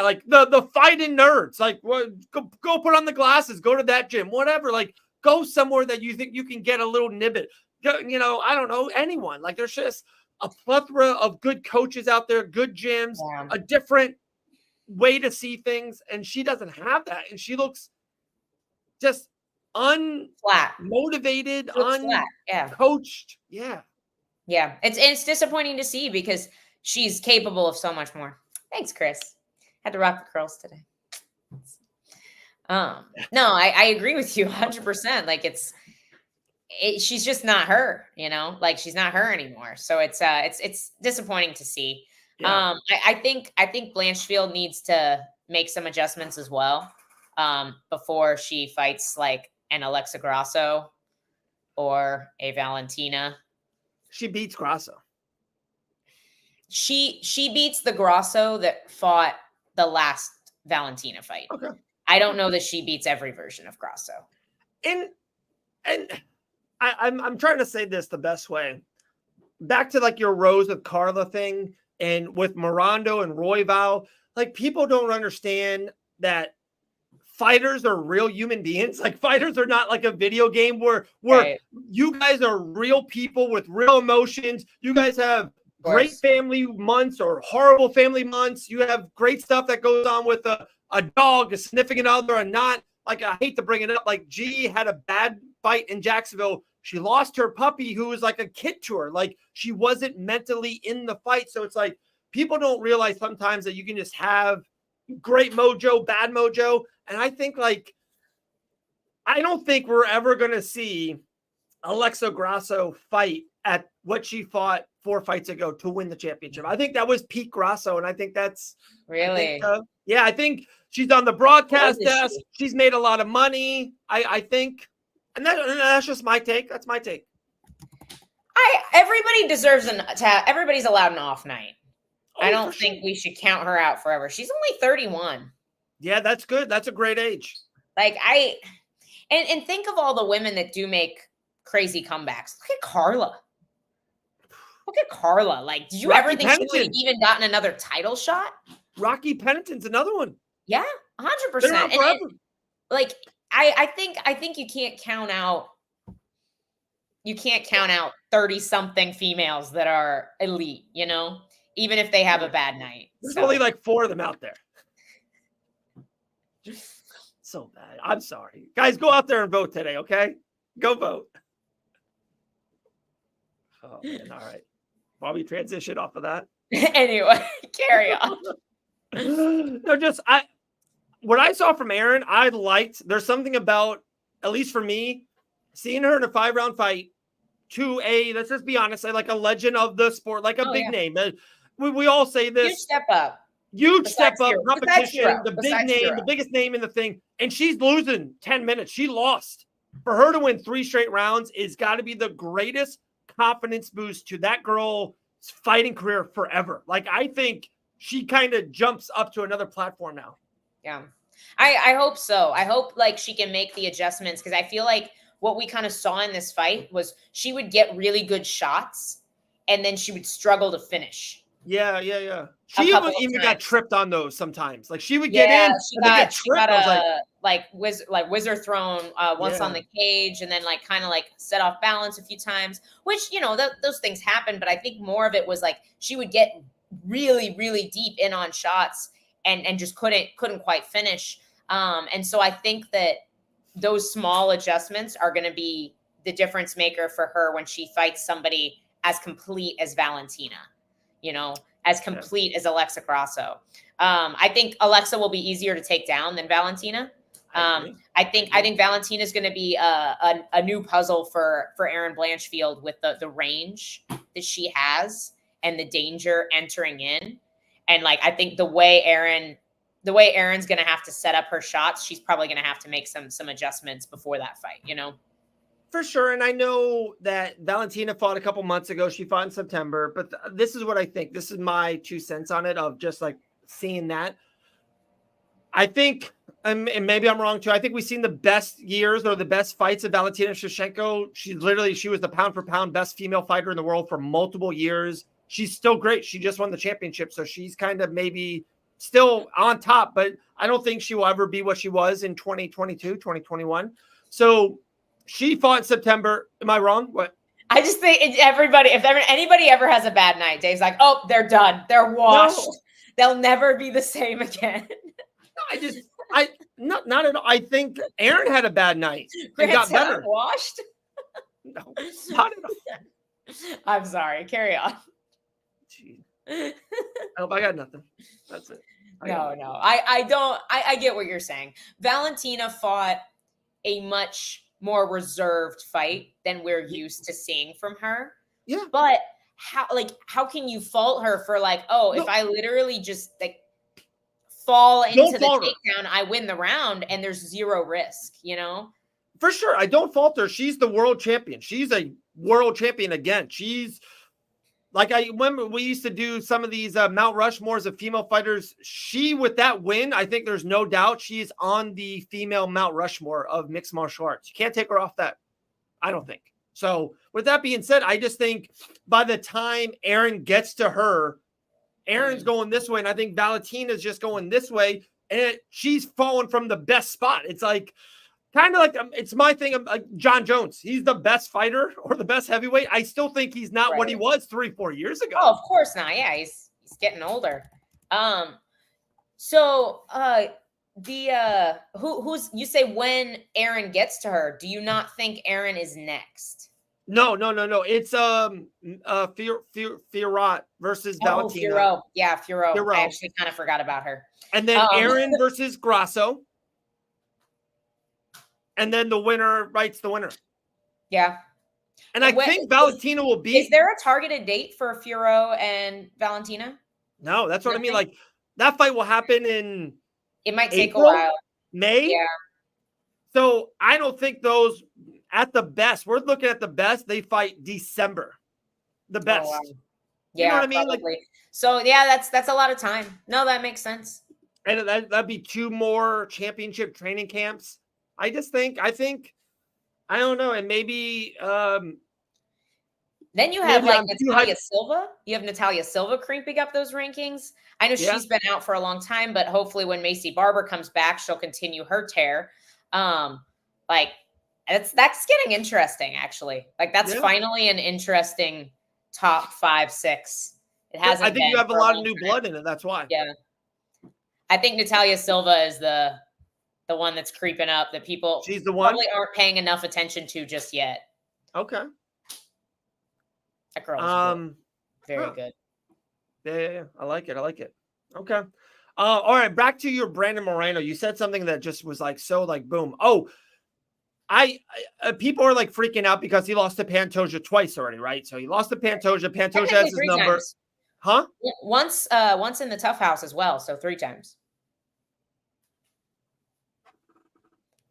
like the fighting nerds, like go put on the glasses, go to that gym, whatever, like go somewhere that you think you can get a little nibbit. You know, I don't know, anyone. Like there's just a plethora of good coaches out there, good gyms, a different way to see things, and she doesn't have that, and she looks just unmotivated, uncoached. Yeah. It's disappointing to see, because she's capable of so much more. Thanks, Chris. Had to rock the curls today. No, I agree with you 100%. Like she's just not her, you know, like she's not her anymore. So it's disappointing to see. Yeah. I think Blanchfield needs to make some adjustments as well before she fights like an Alexa Grasso or a Valentina. She beats Grasso. She beats the Grasso that fought the last Valentina fight. Okay. I don't know that she beats every version of Grasso. And I'm trying to say this the best way. Back to like your Rose with Carla thing, and with Morando and Royval, like people don't understand that fighters are real human beings. Like fighters are not like a video game where you guys are real people with real emotions. You guys have great family months or horrible family months. You have great stuff that goes on with a dog, a significant other, and not like, I hate to bring it up, like G had a bad fight in Jacksonville. She lost her puppy who was like a kid to her. Like she wasn't mentally in the fight. So it's like, people don't realize sometimes that you can just have great mojo, bad mojo. And I think like, I don't think we're ever going to see Alexa Grasso fight at what she fought 4 fights ago to win the championship. I think that was peak Grasso. And I think that's really, I think she's on the broadcast desk. She's made a lot of money. I think, and that's just my take. That's my take. Everybody deserves everybody's allowed an off night. I don't think we should count her out forever. She's only 31. Yeah, that's good. That's a great age. Like and think of all the women that do make crazy comebacks. Look at Carla. Like, did you Rocky ever think she would have Pennington. even gotten another title shot? Rocky Pennington's another one. Yeah, 100%. And like, I think you can't count out 30 something females that are elite, you know, even if they have a bad night. There's only like 4 of them out there. So bad. I'm sorry. Guys, go out there and vote today, okay? Go vote. Oh, man. All right. While we transition off of that. Anyway, carry on. No, what I saw from Erin, I liked. There's something about, at least for me, seeing her in a 5-round fight to let's just be honest, like a legend of the sport, like a big name. We all say this. Huge step up. Huge step up, competition, the big name, Hero. the biggest name in the thing. And she's losing 10 minutes. She lost. For her to win 3 straight rounds is got to be the greatest confidence boost to that girl's fighting career forever. Like, I think she kind of jumps up to another platform now. Yeah. I hope so. I hope like she can make the adjustments, because I feel like what we kind of saw in this fight was she would get really good shots and then she would struggle to finish. Yeah. She even got tripped on those sometimes. Like, she would get in, she and got get tripped. Whizzer thrown once on the cage, and then like kind of like set off balance a few times, which, you know, those things happen. But I think more of it was like she would get really, really deep in on shots and just couldn't quite finish. And so I think that those small adjustments are going to be the difference maker for her when she fights somebody as complete as Valentina, you know, as complete as Alexa Grasso. I think Alexa will be easier to take down than Valentina. I think Valentina is going to be a new puzzle for Erin Blanchfield with the range that she has and the danger entering in. And like, I think the way Erin's going to have to set up her shots, she's probably going to have to make some adjustments before that fight, you know? For sure. And I know that Valentina fought a couple months ago. She fought in September, but this is what I think. This is my 2 cents on it, of just like seeing that. I think, and maybe I'm wrong too, I think we've seen the best years or the best fights of Valentina Shevchenko. She was the pound for pound best female fighter in the world for multiple years. She's still great. She just won the championship. So she's kind of maybe still on top, but I don't think she will ever be what she was in 2022, 2021. So she fought in September. Am I wrong? What? I just think if anybody ever has a bad night, Dave's like, oh, they're done. They're washed. No. They'll never be the same again. Not at all. I think Erin had a bad night and got better. Washed? No, not at all. I'm sorry. Carry on. I hope I got nothing. That's it. No. I get what you're saying. Valentina fought a much more reserved fight than we're used to seeing from her. Yeah. But how can you fault her for like, if I literally just like fall into the takedown, I win the round and there's zero risk, you know? For sure. I don't fault her. She's the world champion. She's a world champion again. She's like, I remember we used to do some of these Mount Rushmores of female fighters. She, with that win, I think there's no doubt she's on the female Mount Rushmore of mixed martial arts. You can't take her off that. I don't think. So with that being said, I just think by the time Erin gets to her, Erin's going this way, and I think Valentina's just going this way, and she's fallen from the best spot. It's like, kind of like, it's my thing of like John Jones. He's the best fighter or the best heavyweight. I still think he's not what he was 3-4 years ago. Oh, of course not. Yeah, he's getting older. Who's you say when Erin gets to her, do you not think Erin is next? No. It's Fiorot versus Valentina. Fiorot. Yeah, Fiorot. I actually kind of forgot about her. And then Erin versus Grasso. And then the winner writes the winner. Yeah. And I think Valentina will be. Is there a targeted date for Fiorot and Valentina? No, that's what I mean. Like, that fight will happen in It might take a while. May? Yeah. So I don't think those at the best. We're looking at the best. They fight December. The best. Oh, wow. You know what I mean? Probably. Like, So yeah, that's a lot of time. No, that makes sense. And that'd be 2 more championship training camps. I think, I don't know. And maybe, then you have maybe like I'm too Natalia hyped. Silva. You have Natalia Silva creeping up those rankings. I know Yeah. she's been out for a long time, but hopefully when Macy Barber comes back, she'll continue her tear. Like that's getting interesting, actually. Like that's Yeah. finally an interesting top 5, 6. It I hasn't think been you have a for lot of long new time. blood in it. That's why. Yeah. I think Natalia Silva is the one that's creeping up that people She's the one? probably aren't paying enough attention to just yet. Okay. That girl is good. Very huh. good. Yeah. I like it. Okay. All right. Back to your Brandon Moreno. You said something that just was like, so like, boom. Oh, I people are like freaking out because he lost to Pantoja twice already, right? So he lost to Pantoja. Pantoja Technically has his 3 number. times. Huh? Once in the Tough House as well, so 3 times.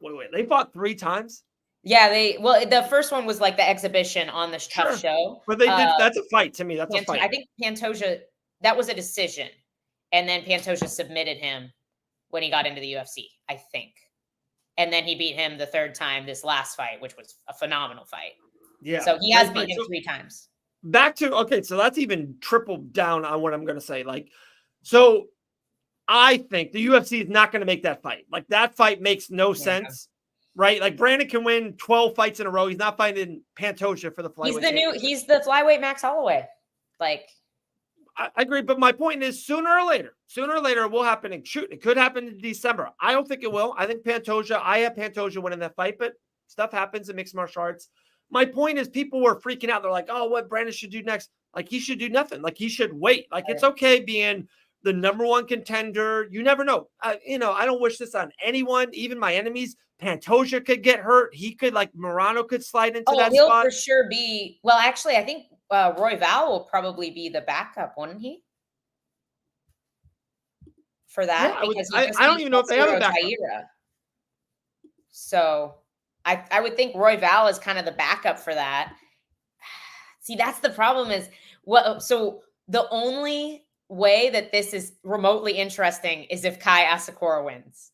Wait. They fought 3 times? Yeah, the first one was like the exhibition on the Tough Show. But they did. That's a fight to me. That's a fight. I think Pantoja, that was a decision. And then Pantoja submitted him when he got into the UFC, I think. And then he beat him the 3rd time this last fight, which was a phenomenal fight. Yeah. So he has beaten him 3 times. Back to, okay, so that's even tripled down on what I'm going to say. Like, so I think the UFC is not going to make that fight. Like, that fight makes no sense, right? Like, Brandon can win 12 fights in a row. He's not fighting Pantoja for the flyweight. He's the flyweight Max Holloway. Like, I agree, but my point is sooner or later it will happen. It could happen in December. I don't think it will. I have Pantoja winning that fight, but stuff happens in mixed martial arts. My point is people were freaking out. They're like, oh, what Brandon should do next? Like, he should do nothing. Like, he should wait. Like, it's okay being the number 1 contender. You never know. I don't wish this on anyone, even my enemies. Pantoja could get hurt. He could, like, Morano could slide into that he'll spot. for sure be. Well, actually, I think Roy Val will probably be the backup, wouldn't he? For that, Yeah, because I don't even know if they have a backup. So I would think Roy Val is kind of the backup for that. See, that's the problem is so the only way that this is remotely interesting is if Kai Asakura wins,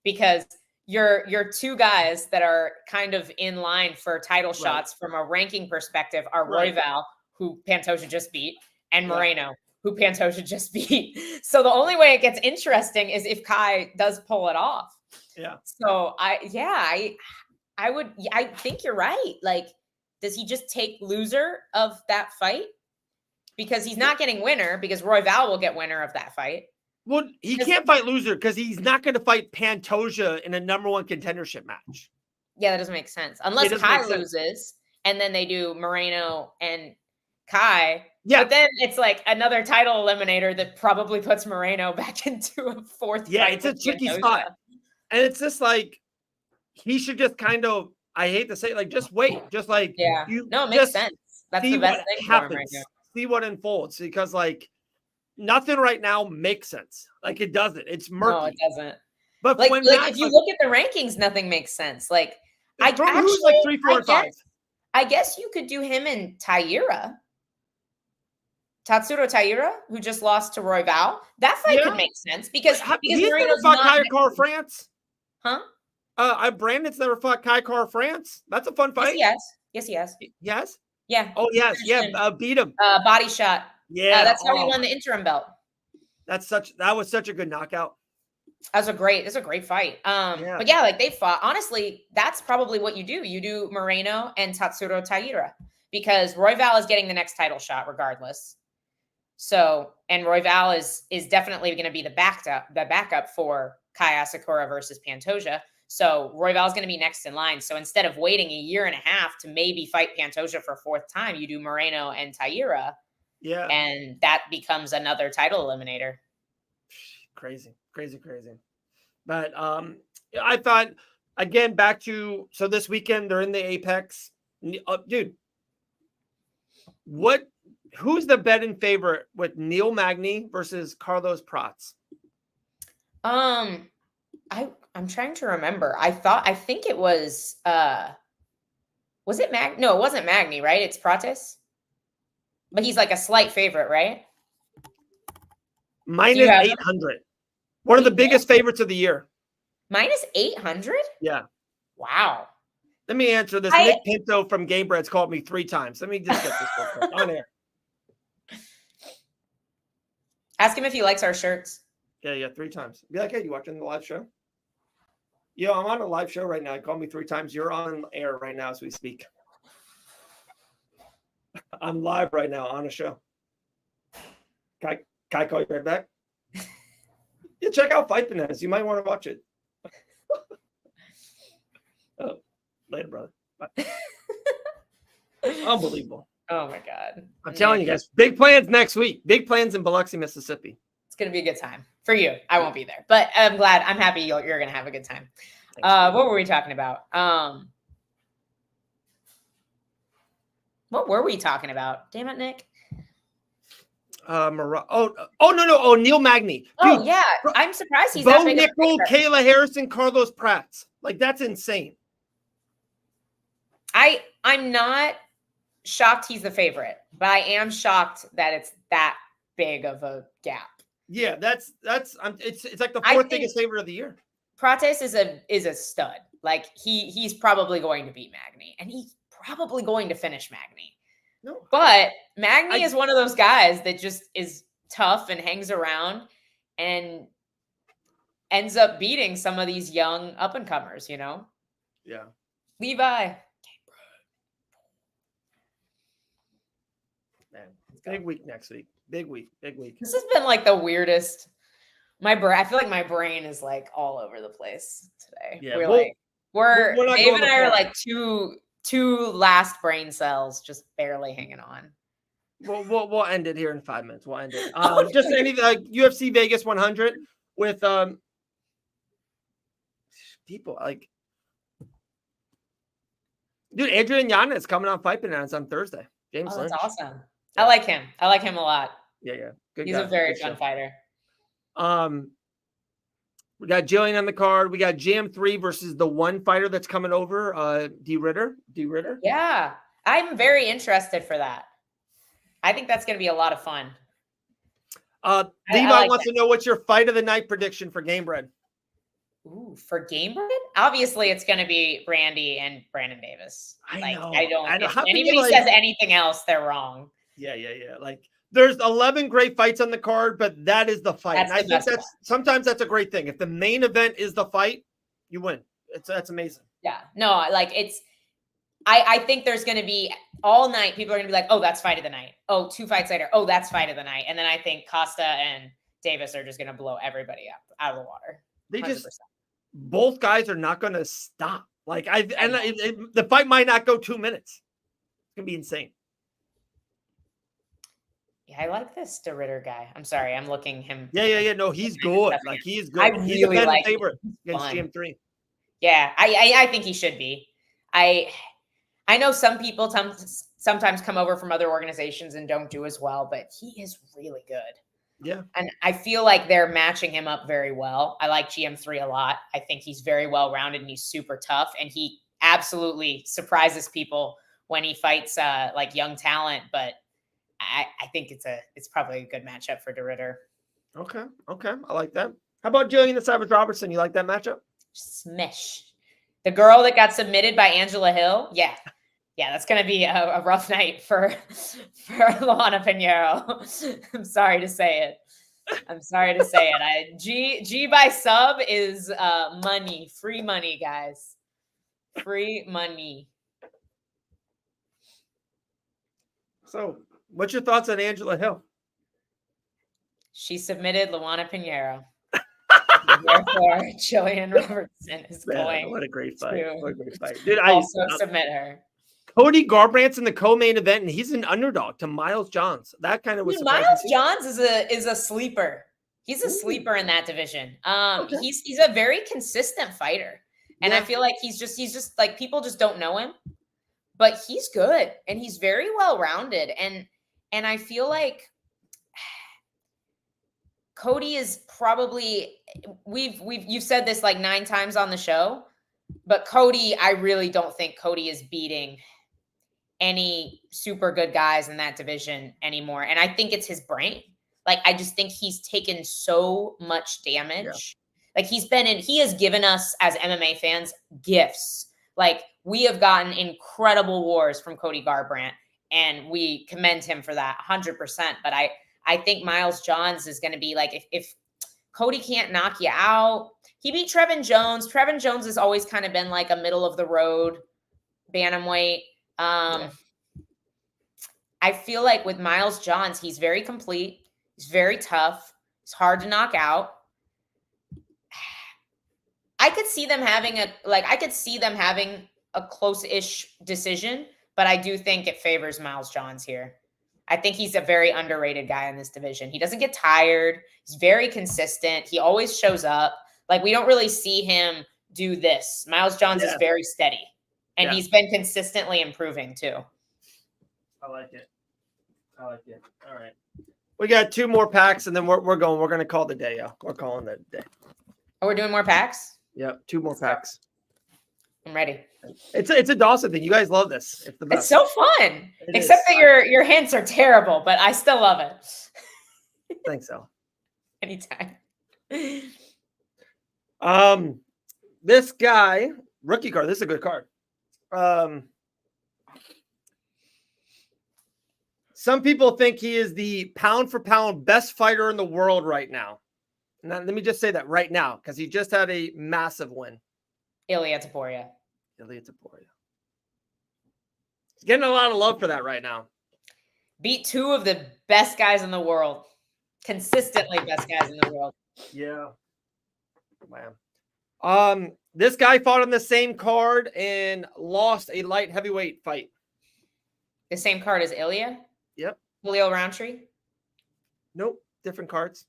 because your 2 guys that are kind of in line for title shots from a ranking perspective are Roy Val, who Pantoja just beat, and Moreno, who Pantoja just beat. So the only way it gets interesting is if Kai does pull it off. Yeah. So I think you're right. Like, does he just take loser of that fight? Because he's not getting winner, because Roy Val will get winner of that fight. Well, he can't fight loser because he's not going to fight Pantoja in a number 1 contendership match. Yeah, that doesn't make sense. Unless Kai loses and then they do Moreno and Kai. Yeah. But then it's like another title eliminator that probably puts Moreno back into a 4th fight. Yeah, it's a tricky spot. And it's just like, he should just kind of, I hate to say it, like, just wait. Just like, it makes sense. That's the best thing for him right now. See what unfolds, because like nothing right now makes sense. Like, it doesn't. It's murky. No, it doesn't. But like, when if you look at the rankings, nothing makes sense. Like, who's like 3, 4, and 5? I guess you could do him and Tatsuro Taira, who just lost to Roy Val. That fight could make sense because he's never fought Kai Car France. Huh? Brandon's never fought Kai Car France. That's a fun fight. Yes, he has. Yes? Yeah. Oh, yes. Yeah. Beat him. Body shot. Yeah. That's how he won the interim belt. That was such a good knockout. That's a great fight. But yeah, like they fought. Honestly, that's probably what you do. You do Moreno and Tatsuro Taira, because Roy Val is getting the next title shot regardless. So, and Roy Val is definitely going to be the backup for Kai Asakura versus Pantoja. So Roy Val is going to be next in line. So instead of waiting 1.5 years to maybe fight Pantoja for a 4th time, you do Moreno and Taira. Yeah. And that becomes another title eliminator. Crazy. But I thought, again, back to, so this weekend they're in the Apex. Dude, who's the betting favorite with Neil Magny versus Carlos Prats? I'm trying to remember. I think it was it Magny? No, it wasn't Magny, right? It's Prates. But he's like a slight favorite, right? Minus 800. One of the biggest favorites of the year. Minus 800? Yeah. Wow. Let me answer this. Nick Pinto from Game Bread's called me 3 times. Let me just get this real quick on air. Ask him if he likes our shirts. Yeah, 3 times. Be like, hey, you watching the live show? Yo, I'm on a live show right now. He called me 3 times. You're on air right now as we speak. I'm live right now on a show. Can I call you right back? Yeah, check out Fight Bananas. You might want to watch it. Oh, later, brother. Bye. Unbelievable. Oh my God. I'm telling you guys, big plans next week. Big plans in Biloxi, Mississippi. It's going to be a good time for you. I won't be there, but I'm happy you're going to have a good time. What were we talking about? What were we talking about? Damn it, Nick. No. Neil Magny. Dude, oh yeah. I'm surprised he's Bo that big Nickel, Kayla Harrison, Carlos Pratt. Like, that's insane. I'm not shocked he's the favorite, but I am shocked that it's that big of a gap. Yeah, it's like the 4th biggest favorite of the year. Prates is a stud. Like he's probably going to beat Magny, and he's probably going to finish Magny. No, but Magny is one of those guys that just is tough and hangs around and ends up beating some of these young up and comers. You know. Yeah. Levi. Man, big week next week. Big week. This has been like the weirdest. I feel like my brain is like all over the place today. Yeah, we're Dave and I are apart. like two last brain cells just barely hanging on. We'll end it here in 5 minutes. We'll end it. Just anything like UFC Vegas 100 with people like, dude, Adrian Yanez coming on Fight Bananas on Thursday. James Lynch. That's awesome. Yeah. I like him. I like him a lot. Yeah. Good He's guy. a very Good fun show. fighter. We got Jillian on the card. We got GM3 versus the one fighter that's coming over, D. Ritter. Yeah, I'm very interested for that. I think that's going to be a lot of fun. Levi wants to know what's your fight of the night prediction for Game Bread. Ooh, for Game Bread? Obviously, it's going to be Randy and Brandon Davis. I know. If anybody says anything else, they're wrong. Yeah. Like, there's 11 great fights on the card, but that is the fight. And I think sometimes that's a great thing. If the main event is the fight, you win. That's amazing. Yeah. No, like I think there's going to be all night. People are going to be like, oh, that's fight of the night. Oh, 2 fights later. Oh, that's fight of the night. And then I think Costa and Davis are just going to blow everybody up out of the water. They 100%. just, both guys are not going to stop. Like the fight might not go 2 minutes. It's going to be insane. Yeah, I like this DeRitter guy. I'm sorry, I'm looking him. Yeah. No, he's good. Like, he's good. He's really a fan like favorite against GM3. Yeah, I think he should be. I know some people sometimes come over from other organizations and don't do as well, but he is really good. Yeah. And I feel like they're matching him up very well. I like GM3 a lot. I think he's very well-rounded and he's super tough. And he absolutely surprises people when he fights like young talent. But I think it's probably a good matchup for DeRitter. Okay. I like that. How about Jillian the Savage Robertson? You like that matchup? Smish. The girl that got submitted by Angela Hill. Yeah, that's going to be a rough night for Luana Pinheiro. I'm sorry to say it. G by sub is money, free money, guys. Free money. So, what's your thoughts on Angela Hill? She submitted Luana Pinheiro. Therefore, Jillian Robertson is going. What a great fight! Dude, also submit her. Cody Garbrandt in the co-main event, and he's an underdog to Miles Johns. That kind of was surprising. Miles Johns is a sleeper. He's a sleeper in that division. Okay. He's a very consistent fighter, and I feel like he's just like, people just don't know him, but he's good and he's very well rounded, and I feel like Cody is probably, you've said this like 9 times on the show, but Cody, I really don't think Cody is beating any super good guys in that division anymore. And I think it's his brain. Like, I just think he's taken so much damage. Like, he has given us as MMA fans gifts. Like, we have gotten incredible wars from Cody Garbrandt, and we commend him for that 100%. But I think Miles Johns is going to be like, if Cody can't knock you out, he beat Trevin Jones. Trevin Jones has always kind of been like a middle of the road bantamweight. I feel like with Miles Johns, he's very complete. He's very tough. He's hard to knock out. I could see them having a close-ish decision, but I do think it favors Miles Johns here. I think he's a very underrated guy in this division. He doesn't get tired. He's very consistent. He always shows up. Like, we don't really see him do this. Miles Johns is very steady, and he's been consistently improving too. I like it. All right. We got 2 more packs, and then we're going. We're going to call the day, y'all. We're calling the day. Oh, we're doing more packs? Yep, 2 more packs. I'm ready. It's a Dawson thing. You guys love this. It's the best. It's so fun. Except that your hints are terrible, but I still love it. Thanks, Al. Anytime. This guy, rookie card. This is a good card. Some people think he is the pound for pound best fighter in the world right now. Now, let me just say that right now, because he just had a massive win. Ilia Topuria. He's getting a lot of love for that right now. Beat 2 of the best guys in the world. Consistently best guys in the world. Yeah. Wow. This guy fought on the same card and lost a light heavyweight fight. The same card as Ilia? Yep. Khalil Roundtree? Nope. Different cards.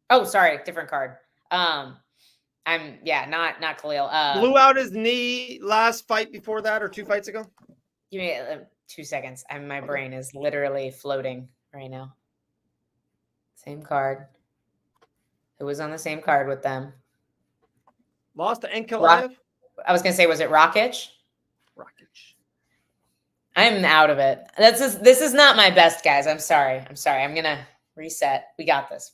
Oh, sorry. Different card. Not Khalil. Blew out his knee last fight before that, or 2 fights ago. Give me 2 seconds. My brain is literally floating right now. Same card. Who was on the same card with them? Lost to Ankalaev. I was going to say, was it Rakic? Rakic. I'm out of it. This is not my best, guys. I'm sorry. I'm going to reset. We got this.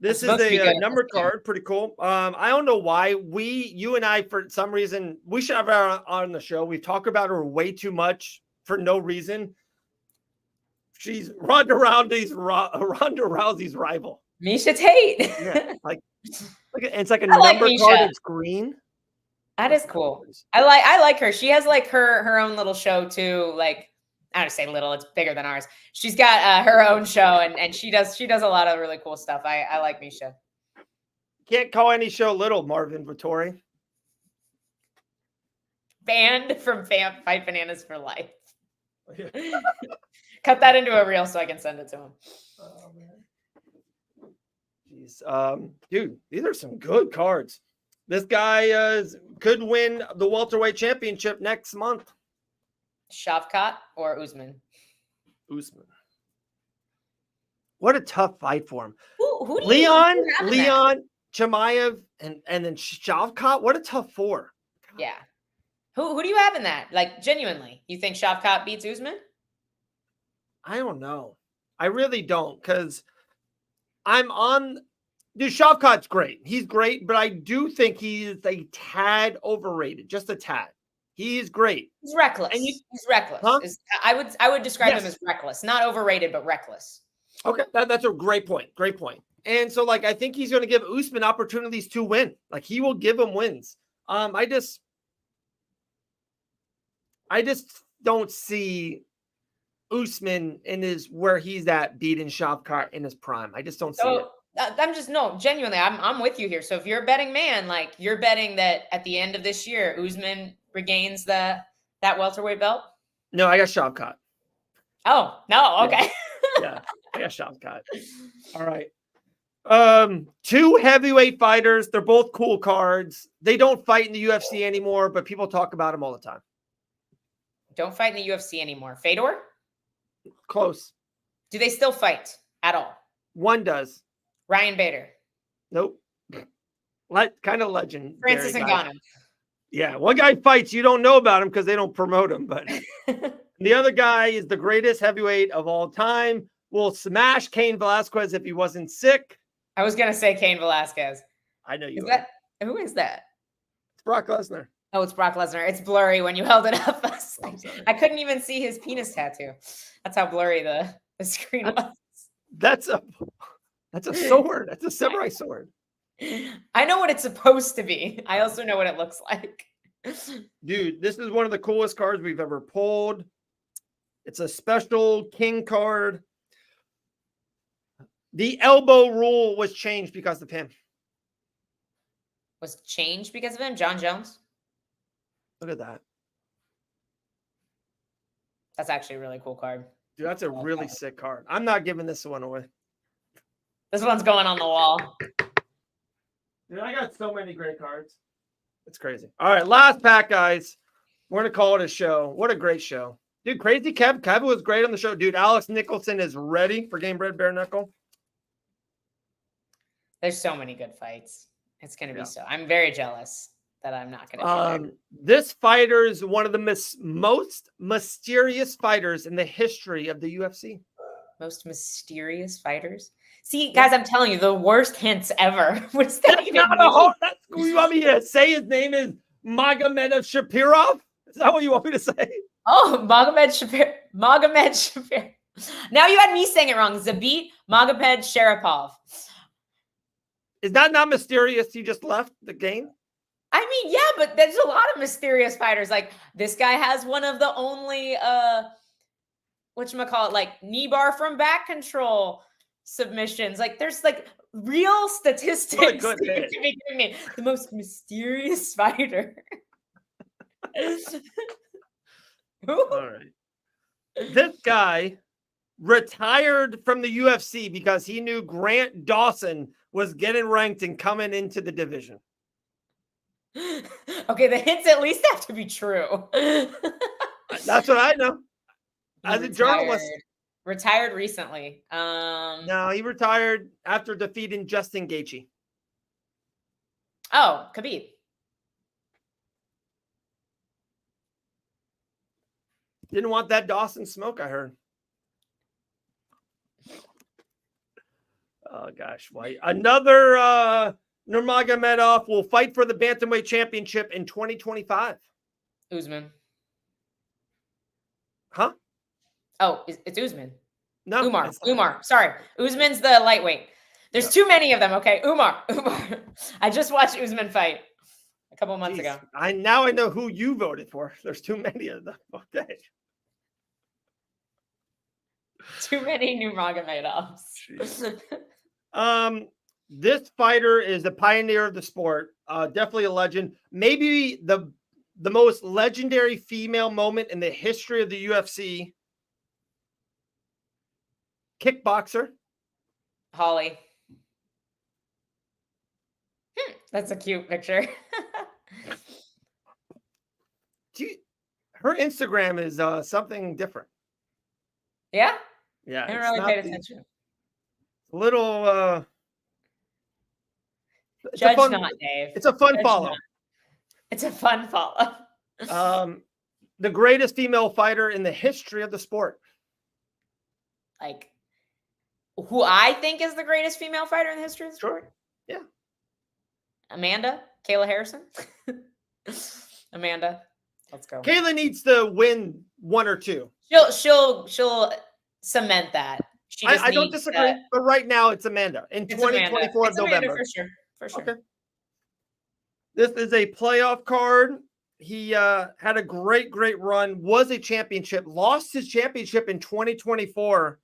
This is a numbered card. Pretty cool. I don't know why you and I, for some reason, we should have her on the show. We talk about her way too much for no reason. She's Ronda Rousey's rival. Miesha Tate. Yeah, it's like a like number Miesha. card. It's green. That is cool. I like her. She has like her own little show too. Like, I don't say little, it's bigger than ours. She's got her own show and she does a lot of really cool stuff. I like Miesha. Can't call any show little, Marvin Vittori. Banned from Fight Bananas for life. Cut that into a reel so I can send it to him. Oh, man. Jeez. Dude, these are some good cards. This guy could win the welterweight championship next month. Shavkat or Usman? Usman. What a tough fight for him. Who do Leon, Chimaev, and then Shavkat. What a tough 4. Yeah. Who do you have in that? Like, genuinely, you think Shavkat beats Usman? I don't know. I really don't, because dude, Shavkat's great. He's great, but I do think he's a tad overrated, just a tad. He's great. He's reckless. He's reckless. Huh? I would describe him as reckless, not overrated, but reckless. Okay, that's a great point. Great point. And so, like, I think he's going to give Usman opportunities to win. Like, he will give him wins. I just don't see Usman where he's at beating Shavkat in his prime. I just don't see it. Genuinely, I'm with you here. So if you're a betting man, like, you're betting that at the end of this year, Usman regains that welterweight belt? No, I got Shavkat. Oh, no. Okay. Yeah, I got Shavkat. All right. 2 heavyweight fighters. They're both cool cards. They don't fight in the UFC anymore, but people talk about them all the time. Don't fight in the UFC anymore. Fedor? Close. Do they still fight at all? One does. Ryan Bader? Nope. Kind of legend. Francis Ngannou? Yeah, one guy fights. You don't know about him because they don't promote him. But the other guy is the greatest heavyweight of all time. will smash Cain Velasquez if he wasn't sick. I was gonna say Cain Velasquez. I know you Is are. that who is that? It's Brock Lesnar. Oh, it's Brock Lesnar. It's blurry when you held it up. I'm sorry. I couldn't even see his penis tattoo. That's how blurry the screen was. That's a sword. That's a samurai sword. I know what it's supposed to be. I also know what it looks like. Dude, this is one of the coolest cards we've ever pulled. It's a special king card. The elbow rule was changed because of him. Was changed because of him? John Jones? Look at that. That's actually a really cool card. Dude, that's a really sick card. I'm not giving this one away. This one's going on the wall. Dude, I got so many great cards. It's crazy. All right, last pack, guys. We're going to call it a show. What a great show. Dude, Crazy Kev. Kevin was great on the show. Dude, Alex Nicholson is ready for Game Bread Bare Knuckle. There's so many good fights. It's going to be so. I'm very jealous that I'm not going to be there. This fighter is one of the most mysterious fighters in the history of the UFC. Most mysterious fighters? See, guys, I'm telling you, the worst hints ever. What does that even mean? That's who you want me to say his name is Magomed Shapirov? Is that what you want me to say? Oh, Magomed Shapir. Now you had me saying it wrong. Zabit Magomed Sharapov. Is that not mysterious? He just left the game? I mean, yeah, but there's a lot of mysterious fighters. Like this guy has one of the only whatchamacallit, like knee bar from back control submissions. Like there's like real statistics good you hit. could be giving me. The most mysterious fighter. All right. This guy retired from the UFC because he knew Grant Dawson was getting ranked and coming into the division. Okay, the hints at least have to be true. That's what I know. As a journalist. Retired recently. No, he retired after defeating Justin Gaethje. Oh, Khabib. Didn't want that Dawson smoke, I heard. Oh, gosh. Why? Another Nurmagomedov will fight for the Bantamweight Championship in 2025. Usman. Huh? Oh, it's Usman. No. Umar. Sorry. Usman's the lightweight. There's too many of them, okay? Umar. I just watched Usman fight a couple months ago. Now I know who you voted for. There's too many of them. Okay. Too many Nurmagomedovs. This fighter is a pioneer of the sport. Definitely a legend. Maybe the most legendary female moment in the history of the UFC. Kickboxer. Holly. That's a cute picture. Her Instagram is something different. Yeah? Yeah. I didn't really pay attention. Little Judge not, Dave. It's a fun follow. Not. It's a fun follow. The greatest female fighter in the history of the sport. Like, who I think is the greatest female fighter in the history of the sport? Yeah. Amanda? Kayla Harrison? Amanda. Let's go. Kayla needs to win one or two. She'll cement that. I don't disagree, but right now it's Amanda in 2024 of November. Amanda for sure. Okay. This is a playoff card. He had a great run, was a championship, lost his championship in 2024.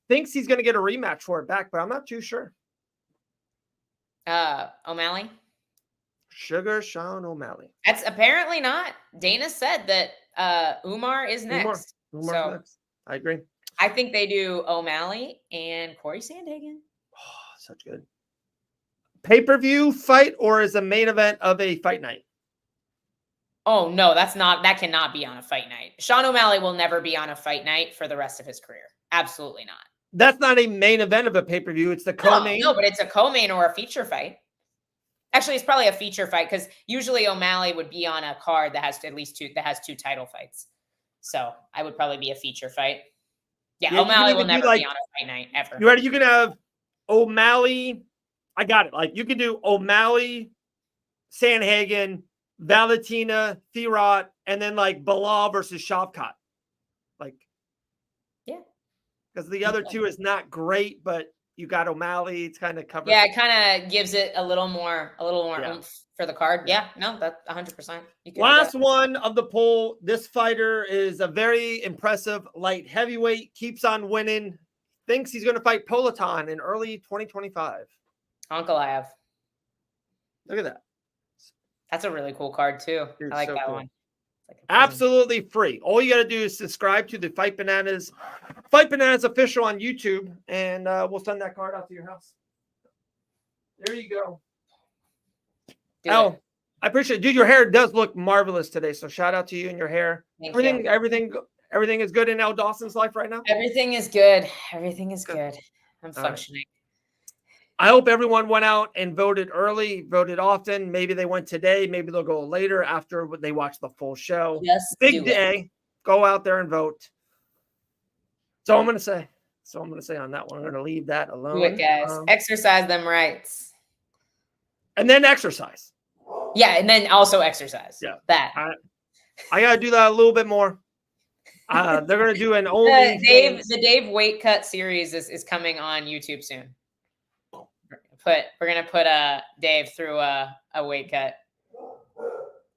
Thinks he's going to get a rematch for it back, but I'm not too sure. O'Malley? Sugar Sean O'Malley. That's apparently not. Dana said that Umar is next. Umar next. I agree. I think they do O'Malley and Corey Sandhagen. Oh, such good. Pay-per-view fight or is a main event of a fight night? Oh, no, that cannot be on a fight night. Sean O'Malley will never be on a fight night for the rest of his career. Absolutely not. That's not a main event of a payper-view. It's the co-main. No, but it's a co-main or a feature fight. Actually, it's probably a feature fight because usually O'Malley would be on a card that has two title fights. So I would probably be a feature fight. Yeah, Yeah, you can O'Malley even will do, never like- be on a fight night ever. You ready? You can have O'Malley. I got it. Like you can do O'Malley, Sanhagen, Valentina, Thierot, and then like Bilal versus Shavkat. Like, Yeah. Because the other two is not great, but you got O'Malley. It's kind of covered. Yeah, it kind of gives it a little more Yeah. oomph for the card. Yeah, no, that's 100%. You could do Last that. one of the poll. This fighter is a very impressive light heavyweight. Keeps on winning. Thinks he's going to fight Politan in early 2025. Ankalaev. Look at that. That's a really cool card too. Dude, I like so that cool. one. It's like a prism. Absolutely free. All you got to do is subscribe to the Fight Bananas official on YouTube, and we'll send that card out to your house. There you go. Do Elle, it. I appreciate it. Dude, your hair does look marvelous today. So shout out to you and your hair. Thank Everything is good in Elle Dawson's life right now. Everything is good. Everything is Good. good. I'm All right. functioning. I hope everyone went out and voted early, voted often. Maybe they went today. Maybe they'll go later after they watch the full show. Just Big do it. day. Go out there and vote. So I'm going to say. So I'm going to say on that one. I'm going to leave that alone. Do it, guys. Exercise them rights. And then exercise. Yeah, and then also exercise. Yeah. That. I got to do that a little bit more. They're going to do an only. The Dave weight cut series is coming on YouTube soon. We're gonna put Dave through a weight cut.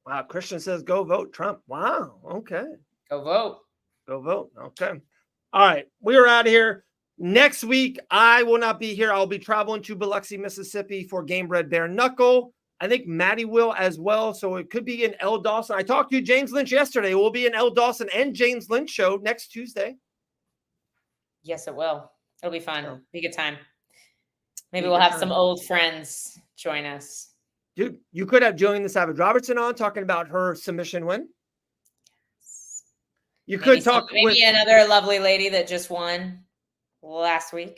Wow, Christian says go vote Trump. Wow. Okay. Go vote. Go vote. Okay. All right. We are out of here. Next week, I will not be here. I'll be traveling to Biloxi, Mississippi for Game Bred Bare Knuckle. I think Maddie will as well. So it could be an Elle Dawson. I talked to James Lynch yesterday. It will be an Elle Dawson and James Lynch show next Tuesday. Yes, it will. It'll be fun. So- Be a good time. Maybe Be a we'll good have time. some old friends join us. Dude, you could have Jillian the Savage Robertson on talking about her submission win. You could talk maybe with another lovely lady that just won last weekend.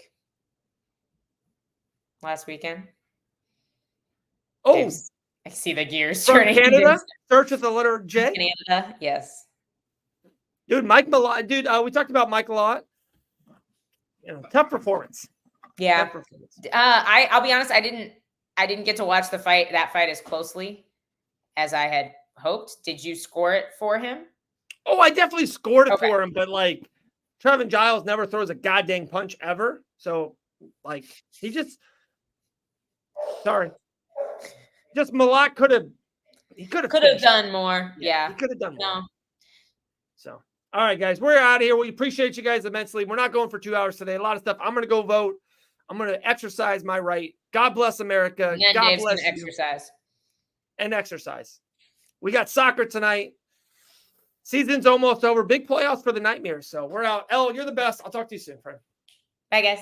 oh Dave's- I see the gears from turning. Canada. Search with the letter J. Canada, yes. Dude, Mike Malott. Dude, we talked about Mike a lot. Tough performance. Yeah. Tough performance. I'll be honest, I didn't get to watch that fight as closely as I had hoped. Did you score it for him? Oh, I definitely scored it Okay. for him, but like Trevin Giles never throws a goddamn punch ever. So like he just Malott could have done more. Yeah. He could have done more. No. So all right, guys, we're out of here. We appreciate you guys immensely. We're not going for 2 hours today. A lot of stuff. I'm gonna go vote. I'm gonna exercise my right. God bless America. And then God Dave's bless gonna you. exercise. And exercise. We got soccer tonight. Season's almost over. Big playoffs for the Nightmares. So we're out. Elle, you're the best. I'll talk to you soon, friend. Bye, guys.